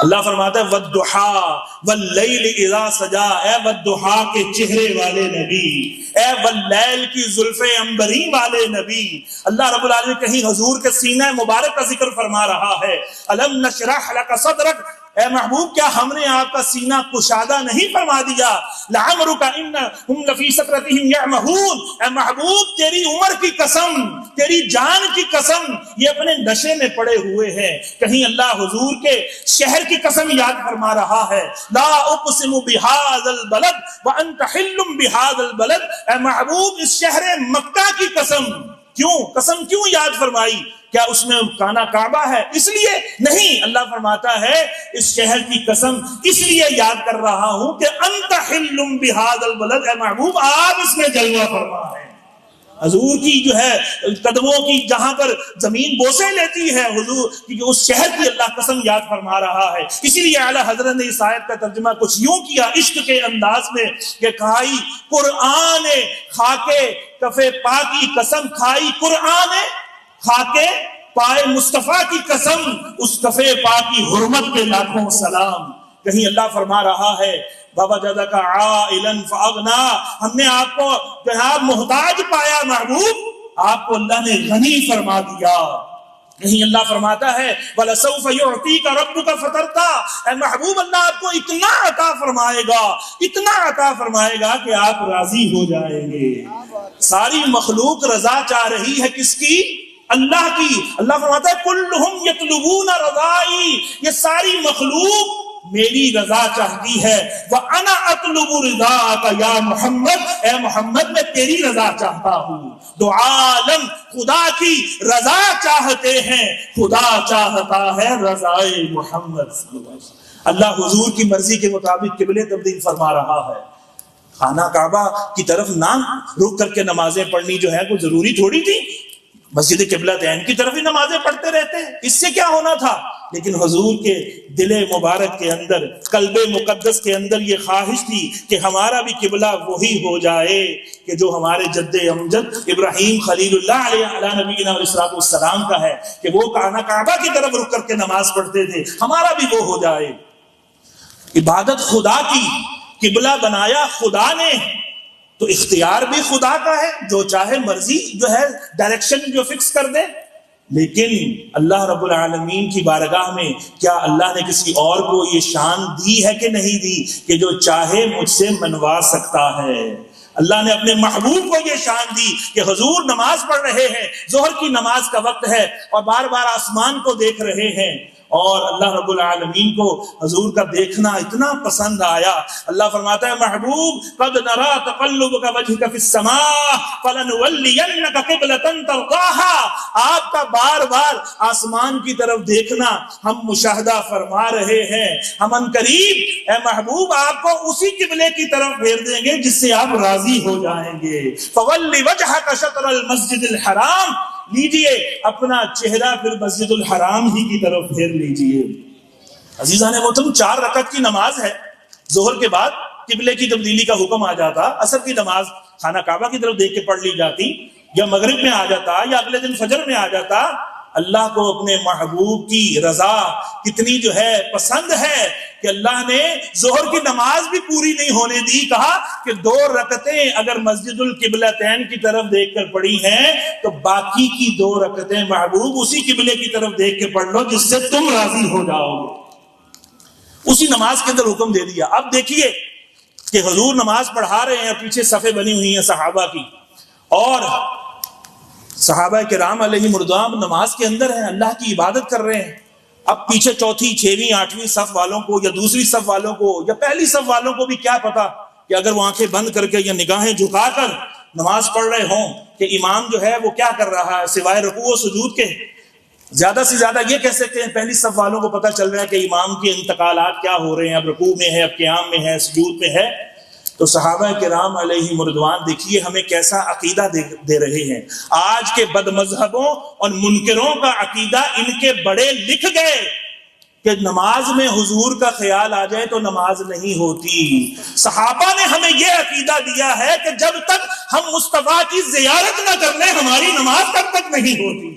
Speaker 1: اللہ فرماتا ہے وَالضُّحَىٰ وَاللَّيْلِ اِذَا سَجَىٰ، اے وَالضُّحَىٰ کے چہرے والے نبی، اے وَاللَّيْلِ کی زلف عنبری والے نبی۔ اللہ رب العالمین کہیں حضور کے سینہ مبارک کا ذکر فرما رہا ہے، أَلَمْ نَشْرَحْ لَكَ صَدْرَكَ، اے محبوب کیا ہم نے آپ کا سینہ کشادہ نہیں فرما دیا؟ لَعَمْرُكَ إِنَّهُمْ لَفِي سَكْرَتِهِمْ يَعْمَهُونَ، اے محبوب تیری عمر کی قسم، تیری جان کی قسم، یہ اپنے نشے میں پڑے ہوئے ہیں۔ کہیں اللہ حضور کے شہر کی قسم یاد فرما رہا ہے، لا اقسم بهذا البلد وانت حل بهذا البلد، اے محبوب اس شہر مکہ کی قسم۔ کیوں قسم کیوں یاد فرمائی؟ کیا اس میں کانا کعبہ ہے؟ اس لیے نہیں، اللہ فرماتا ہے اس شہر کی قسم اس لیے یاد کر رہا ہوں کہ انت حل بهذا البلد، اے محبوب آپ اس میں جلوہ فرما ہے۔ حضور کی جو ہے قدموں کی جہاں پر زمین بوسے لیتی ہے حضور کی، اس شہر کی اللہ قسم یاد فرما رہا ہے۔ اسی لیے اعلیٰ حضرت نے اس آیت کا ترجمہ کچھ یوں کیا عشق کے انداز میں کہ کھائی قرآن خاکے کفے پا کی قسم، کھائی قرآن خاکے پائے مصطفیٰ کی قسم، اس کفے پا کی حرمت پہ لاکھوں سلام۔ کہیں اللہ فرما رہا ہے وَوَجَدَكَ عَائِلًا فَأَغْنَىٰ، ہم نے آپ کو جہاں محتاج پایا محبوب، آپ کو اللہ نے غنی فرما دیا۔ کہیں اللہ فرماتا ہے وَلَسَوْفَ يُعْطِيكَ رَبُّكَ فَتَرْضَىٰ، اے محبوب اللہ آپ کو اتنا عطا فرمائے گا، اتنا عطا فرمائے گا کہ آپ راضی ہو جائیں گے۔ ساری مخلوق رضا چاہ رہی ہے کس کی؟ اللہ کی۔ اللہ فرماتا ہے کُلُّهُمْ يَطْلُبُونَ رَضَائِي، یہ ساری مخلوق میری رضا چاہتی ہے، وَأَنَا أَطْلُبُ رِضَاكَ یا محمد، اے محمد میں تیری رضا چاہتا ہوں۔ دو عالم خدا کی رضا چاہتے ہیں، خدا چاہتا ہے رضائے محمد صلی اللہ علیہ وسلم۔ اللہ حضور کی مرضی کے مطابق قبلے تبدیل فرما رہا ہے۔ خانہ کعبہ کی طرف نہ رک کر کے نمازیں پڑھنی جو ہے کوئی ضروری تھوڑی تھی، مسجد قبلتین کی طرف ہی نمازیں پڑھتے رہتے، اس سے کیا ہونا تھا؟ لیکن حضور کے دل مبارک کے اندر، قلب مقدس کے اندر یہ خواہش تھی کہ ہمارا بھی قبلہ وہی ہو جائے کہ جو ہمارے جد امجد ابراہیم خلیل اللہ علیہ نبینا علیہ السلام کا ہے، کہ وہ خانہ کعبہ کی طرف رک کر کے نماز پڑھتے تھے، ہمارا بھی وہ ہو جائے۔ عبادت خدا کی، قبلہ بنایا خدا نے، تو اختیار بھی خدا کا ہے، جو چاہے مرضی جو ہے ڈائریکشن جو فکس کر دے۔ لیکن اللہ رب العالمین کی بارگاہ میں کیا اللہ نے کسی اور کو یہ شان دی ہے کہ نہیں دی کہ جو چاہے مجھ سے منوا سکتا ہے؟ اللہ نے اپنے محبوب کو یہ شان دی کہ حضور نماز پڑھ رہے ہیں، ظہر کی نماز کا وقت ہے اور بار بار آسمان کو دیکھ رہے ہیں، اور اللہ رب العالمین کو حضور کا دیکھنا اتنا پسند آیا۔ اللہ فرماتا ہے محبوب قد نرا تقلبک وجہک فی السماء فلنولینک قبلۃ ترضاها، آپ کا بار بار آسمان کی طرف دیکھنا ہم مشاہدہ فرما رہے ہیں، ہم ان قریب اے محبوب آپ کو اسی قبلے کی طرف پھیر دیں گے جس سے آپ راضی ہو جائیں گے۔ فولی وجہک شطر المسجد الحرام، لیجئے اپنا چہرہ پھر مسجد الحرام ہی کی طرف پھیر لیجئے۔ عزیزان محترم، 4 رکعت کی نماز ہے، ظہر کے بعد قبلے کی تبدیلی کا حکم آ جاتا، عصر کی نماز خانہ کعبہ کی طرف دیکھ کے پڑھ لی جاتی، یا مغرب میں آ جاتا، یا اگلے دن فجر میں آ جاتا۔ اللہ کو اپنے محبوب کی رضا کتنی جو ہے پسند ہے کہ اللہ نے ظہر کی نماز بھی پوری نہیں ہونے دی، کہا کہ 2 رکعتیں اگر مسجد القبلتین کی طرف دیکھ کر پڑھی ہیں تو باقی کی 2 رکعتیں محبوب اسی قبلے کی طرف دیکھ کے پڑھ لو جس سے تم راضی ہو جاؤ گے۔ اسی نماز کے اندر حکم دے دیا۔ اب دیکھیے کہ حضور نماز پڑھا رہے ہیں، پیچھے صفیں بنی ہوئی ہیں صحابہ کی، اور صحابہ کرام علیہم رضوان نماز کے اندر ہیں، اللہ کی عبادت کر رہے ہیں۔ اب پیچھے 4تھی 6ویں 8ویں صف والوں کو یا دوسری صف والوں کو یا پہلی صف والوں کو بھی کیا پتا کہ اگر وہ آنکھیں بند کر کے یا نگاہیں جھکا کر نماز پڑھ رہے ہوں کہ امام جو ہے وہ کیا کر رہا ہے سوائے رکوع و سجود کے۔ زیادہ سے زیادہ یہ کہہ سکتے ہیں پہلی صف والوں کو پتہ چل رہا ہے کہ امام کے انتقالات کیا ہو رہے ہیں، اب رکوع میں ہے، اب قیام میں ہے، سجود میں ہے۔ تو صحابہ کرام علیہم رضوان دیکھیے ہمیں کیسا عقیدہ دے رہے ہیں۔ آج کے بد مذہبوں اور منکروں کا عقیدہ ان کے بڑے لکھ گئے کہ نماز میں حضور کا خیال آ جائے تو نماز نہیں ہوتی۔ صحابہ نے ہمیں یہ عقیدہ دیا ہے کہ جب تک ہم مصطفیٰ کی زیارت نہ کر لیں ہماری نماز تب تک نہیں ہوتی۔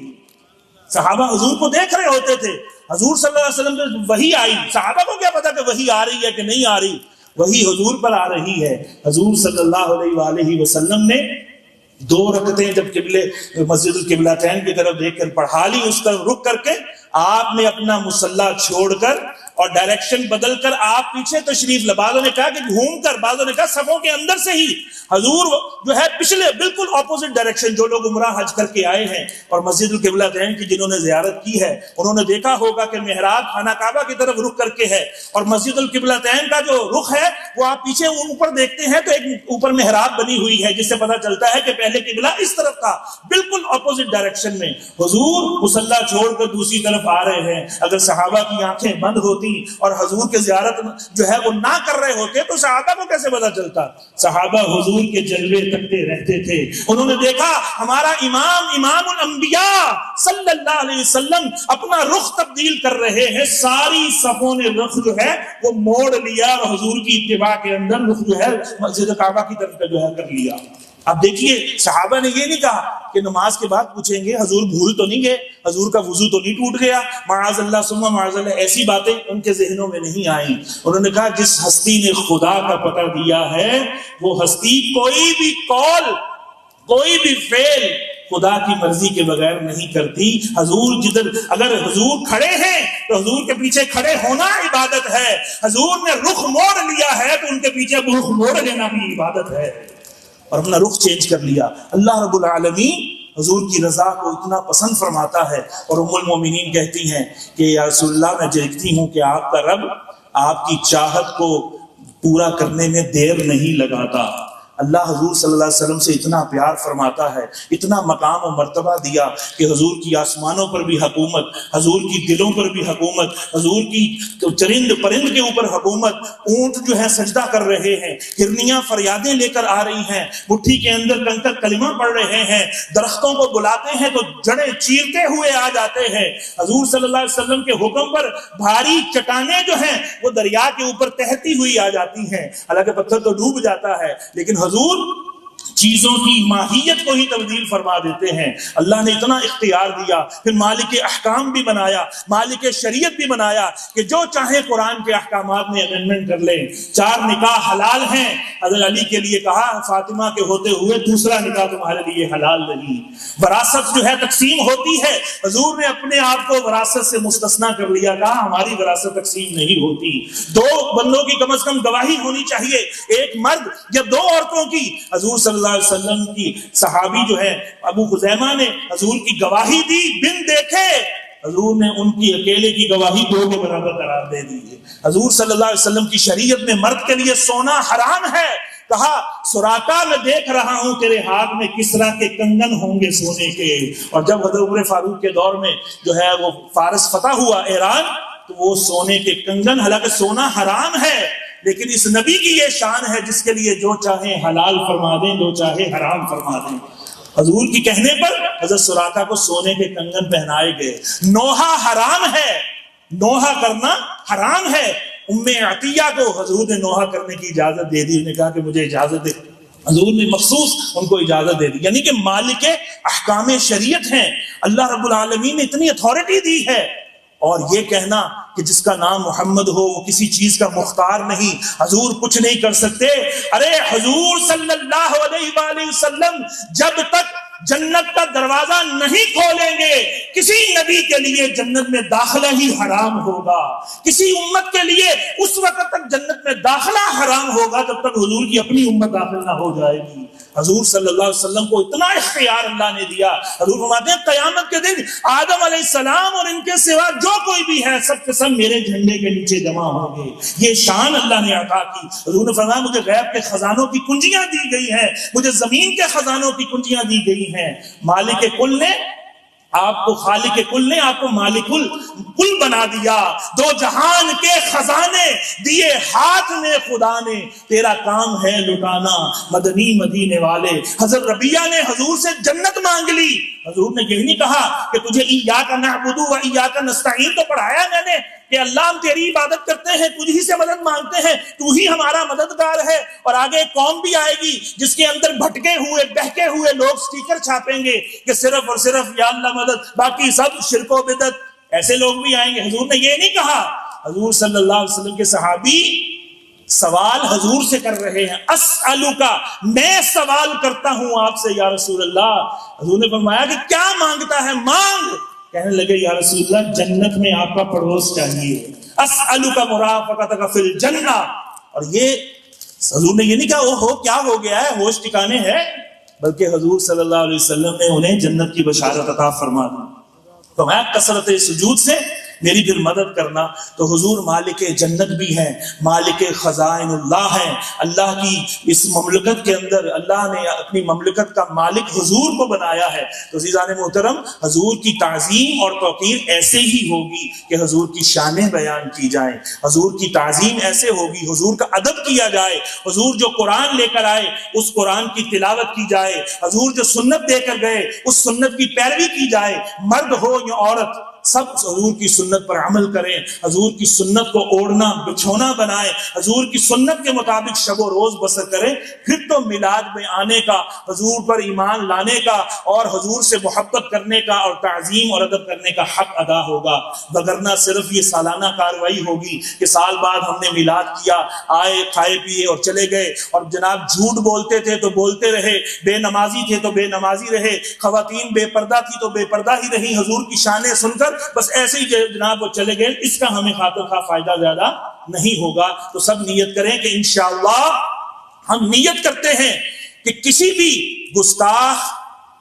Speaker 1: صحابہ حضور کو دیکھ رہے ہوتے تھے، حضور صلی اللہ علیہ وسلم سے وحی آئی، صحابہ کو کیا پتا کہ وحی آ رہی ہے کہ نہیں آ رہی، وہی حضور پر آ رہی ہے۔ حضور صلی اللہ علیہ وآلہ وسلم نے 2 رکعتیں جب قبلے مسجد القبلتین کی طرف دیکھ کر پڑھا لی، اس طرف رک کر کے آپ نے اپنا مصلی چھوڑ کر اور ڈائریکشن بدل کر آپ پیچھے تشریف لے، بعضوں نے کہا کہ گھوم کر، بعضوں نے کہا صفوں کے اندر سے ہی حضور جو ہے پچھلے بالکل اپوزٹ ڈائریکشن، جو لوگ عمرہ حج کر کے آئے ہیں اور مسجد القبلتین کی جنہوں نے زیارت کی ہے انہوں نے دیکھا ہوگا کہ محراب خانہ کعبہ کی طرف رک کر کے ہے، اور مسجد القبلتین کا جو رخ ہے وہ آپ پیچھے اوپر دیکھتے ہیں تو ایک اوپر محراب بنی ہوئی ہے جس سے پتہ چلتا ہے کہ پہلے قبلہ اس طرف تھا، بالکل اپوزٹ ڈائریکشن میں۔ حضور مصلی چھوڑ کر دوسری طرف آ رہے ہیں۔ اگر صحابہ کی آنکھیں بند ہوتی اور حضور کے زیارت جو ہے وہ نہ کر رہے ہوتے تو صحابہ کو کیسے پتہ چلتا؟ صحابہ حضور کے جلوے تکتے رہتے تھے، انہوں نے دیکھا ہمارا امام الانبیاء صلی اللہ علیہ وسلم اپنا رخ تبدیل کر رہے ہیں، ساری صفوں نے رخ جو ہے وہ موڑ لیا اور حضور کی اتباع کے اندر رخ جو ہے مسجد کعبہ کی طرف جو ہے کر لیا۔ اب دیکھیے صحابہ نے یہ نہیں کہا کہ نماز کے بعد پوچھیں گے حضور بھول تو نہیں گئے، حضور کا وضو تو نہیں ٹوٹ گیا، معاذ اللہ ثم معاذ اللہ، ایسی باتیں ان کے ذہنوں میں نہیں آئیں۔ انہوں نے کہا جس ہستی نے خدا کا پتہ دیا ہے وہ ہستی کوئی بھی قول کوئی بھی فعل خدا کی مرضی کے بغیر نہیں کرتی۔ حضور جدھر اگر حضور کھڑے ہیں تو حضور کے پیچھے کھڑے ہونا عبادت ہے، حضور نے رخ موڑ لیا ہے تو ان کے پیچھے رخ موڑ لینا بھی عبادت ہے، اور اپنا رخ چینج کر لیا۔ اللہ رب العالمین حضور کی رضا کو اتنا پسند فرماتا ہے، اور ام المومنین کہتی ہیں کہ یا رسول اللہ میں دیکھتی ہوں کہ آپ کا رب آپ کی چاہت کو پورا کرنے میں دیر نہیں لگاتا۔ اللہ حضور صلی اللہ علیہ وسلم سے اتنا پیار فرماتا ہے، اتنا مقام و مرتبہ دیا کہ حضور کی آسمانوں پر بھی حکومت، حضور کی دلوں پر بھی حکومت، حضور کی چرند پرند کے اوپر حکومت، اونٹ جو ہے سجدہ کر رہے ہیں، ہرنیاں فریادیں لے کر آ رہی ہیں، مٹھی کے اندر کنکر کلمہ پڑھ رہے ہیں، درختوں کو بلاتے ہیں تو جڑیں چیرتے ہوئے آ جاتے ہیں۔ حضور صلی اللہ علیہ وسلم کے حکم پر بھاری چٹانیں جو ہیں وہ دریا کے اوپر تہتی ہوئی آ جاتی ہیں، حالانکہ پتھر تو ڈوب جاتا ہے، لیکن حضور چیزوں کی ماہیت کو ہی تبدیل فرما دیتے ہیں۔ اللہ نے اتنا اختیار دیا، پھر مالک احکام بھی بنایا، مالک شریعت بھی بنایا کہ جو چاہے قرآن کے احکامات میں امینڈمنٹ کر لیں۔ 4 نکاح حلال ہیں، حضرت علی کے لیے کہا فاطمہ کے ہوتے ہوئے دوسرا نکاح تمہارے لیے حلال نہیں۔ وراثت جو ہے تقسیم ہوتی ہے، حضور نے اپنے آپ کو وراثت سے مستثنا کر لیا، کہا ہماری وراثت تقسیم نہیں ہوتی۔ 2 بندوں کی کم از کم گواہی ہونی چاہیے، ایک مرد یا 2 عورتوں کی۔ حضور صلی اللہ علیہ وسلم کی صحابی جو ہے ابو خزیمہ نے حضور کی گواہی دی بن دیکھے، حضور نے ان کی اکیلے کی گواہی 2 کے برابر قرار دے دی ہے۔ حضور صلی اللہ علیہ وسلم کی شریعت میں مرد کے لیے سونا حرام ہے، کہا سراقہ میں دیکھ رہا ہوں تیرے ہاتھ میں کسرا کے کنگن ہوں گے سونے کے۔ اور جب حضرت عمر فاروق کے دور میں جو ہے وہ فارس فتح ہوا ایران، تو وہ سونے کے کنگن، حالانکہ سونا حرام ہے لیکن اس نبی کی یہ شان ہے جس کے لیے جو چاہے حلال فرما دیں، جو چاہے حرام فرما دیں۔ حضور کی کہنے پر حضرت سراقہ کو سونے کے کنگن پہنائے گئے۔ نوحہ حرام ہے، نوحہ کرنا حرام ہے۔ ام عطیہ کو حضور نے نوحہ کرنے کی اجازت دے دی، انہوں نے کہا کہ مجھے اجازت دے، حضور نے مخصوص ان کو اجازت دے دی۔ یعنی کہ مالک احکام شریعت ہیں، اللہ رب العالمین نے اتنی اتھارٹی دی ہے۔ اور یہ کہنا کہ جس کا نام محمد ہو وہ کسی چیز کا مختار نہیں، حضور کچھ نہیں کر سکتے۔ ارے حضور صلی اللہ علیہ وآلہ وسلم جب تک جنت کا دروازہ نہیں کھولیں گے، کسی نبی کے لیے جنت میں داخلہ ہی حرام ہوگا، کسی امت کے لیے اس وقت تک جنت میں داخلہ حرام ہوگا جب تک حضور کی اپنی امت داخل نہ ہو جائے گی۔ حضور صلی اللہ علیہ وسلم کو اتنا اختیار اللہ نے دیا، حضور فرماتے ہیں قیامت کے دن آدم علیہ السلام اور ان کے سوا جو کوئی بھی ہے سب کے سب میرے جھنڈے کے نیچے جمع ہوں گے۔ یہ شان اللہ نے عطا کی۔ حضور نے فرمایا مجھے غیب کے خزانوں کی کنجیاں دی گئی ہیں، مجھے زمین کے خزانوں کی کنجیاں دی گئی ہیں۔ مالک کل نے آپ کو، خالق کل نے آپ کو مالک کل بنا دیا۔ 2 جہان کے خزانے دیے ہاتھ میں خدا نے، تیرا کام ہے لٹانا مدنی مدینے والے۔ حضرت ربیہ نے حضور سے جنت مانگ لی، حضور نے یہ نہیں کہا کہ تجھے ایاک نعبد و ایاک نستعین تو پڑھایا میں نے کہ اللہ ہم تیری عبادت کرتے ہیں، تجھ ہی سے مدد مانگتے ہیں، تو ہی ہمارا مددگار ہے۔ اور آگے ایک قوم بھی آئے گی جس کے اندر بھٹکے ہوئے بہکے ہوئے لوگ سٹیکر چھاپیں گے کہ صرف اور صرف یا اللہ مدد، باقی سب شرک و بدعت۔ ایسے لوگ بھی آئیں گے۔ حضور نے یہ نہیں کہا۔ حضور صلی اللہ علیہ وسلم کے صحابی سوال حضور سے کر رہے ہیں، اسألک، میں سوال کرتا ہوں آپ سے یا رسول اللہ۔ حضور نے فرمایا کہ کیا مانگتا ہے؟ مانگ۔ کہنے لگے یا رسول اللہ جنت میں آپ کا پڑوس چاہیے، اسألک مرافقتک فی الجنہ۔ اور یہ حضور نے یہ نہیں کہا او ہو کیا ہو گیا ہے، ہوش ٹھکانے ہے، بلکہ حضور صلی اللہ علیہ وسلم نے انہیں جنت کی بشارت عطا فرما دی۔ تو میں کثرت سجود سے میری پھر مدد کرنا۔ تو حضور مالک جنت بھی ہیں، مالک خزائن اللہ ہیں۔ اللہ کی اس مملکت کے اندر اللہ نے اپنی مملکت کا مالک حضور کو بنایا ہے۔ تو عزیزان محترم، حضور کی تعظیم اور توقیر ایسے ہی ہوگی کہ حضور کی شانیں بیان کی جائیں، حضور کی تعظیم ایسے ہوگی، حضور کا ادب کیا جائے، حضور جو قرآن لے کر آئے اس قرآن کی تلاوت کی جائے، حضور جو سنت دے کر گئے اس سنت کی پیروی کی جائے، مرد ہو یا عورت سب حضور کی سنت پر عمل کریں، حضور کی سنت کو اوڑھنا بچھونا بنائیں، حضور کی سنت کے مطابق شب و روز بسر کریں، پھر تو میلاد میں آنے کا، حضور پر ایمان لانے کا اور حضور سے محبت کرنے کا اور تعظیم اور ادب کرنے کا حق ادا ہوگا۔ وگرنہ صرف یہ سالانہ کارروائی ہوگی کہ سال بعد ہم نے میلاد کیا، آئے کھائے پیے اور چلے گئے، اور جناب جھوٹ بولتے تھے تو بولتے رہے، بے نمازی تھے تو بے نمازی رہے، خواتین بے پردہ تھی تو بے پردہ ہی رہی، حضور کی شانیں سن کر بس ایسے ہی جناب وہ چلے گئے۔ اس کا ہمیں خاطر خواہ فائدہ زیادہ نہیں ہوگا۔ تو سب نیت کریں کہ انشاءاللہ ہم نیت کرتے ہیں کہ کسی بھی گستاخ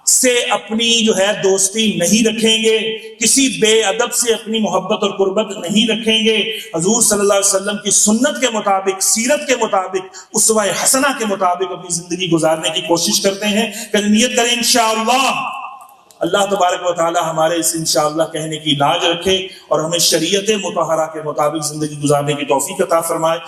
Speaker 1: سے اپنی جو ہے دوستی نہیں رکھیں گے، کسی بے ادب سے اپنی محبت اور قربت نہیں رکھیں گے، حضور صلی اللہ علیہ وسلم کی سنت کے مطابق، سیرت کے مطابق، اسوہ حسنہ کے مطابق اپنی زندگی گزارنے کی کوشش کرتے ہیں، کہ نیت کریں انشاءاللہ اللہ تبارک و تعالی ہمارے اس انشاءاللہ کہنے کی لاج رکھے اور ہمیں شریعت مطہرہ کے مطابق زندگی گزارنے کی توفیق عطا فرمائے۔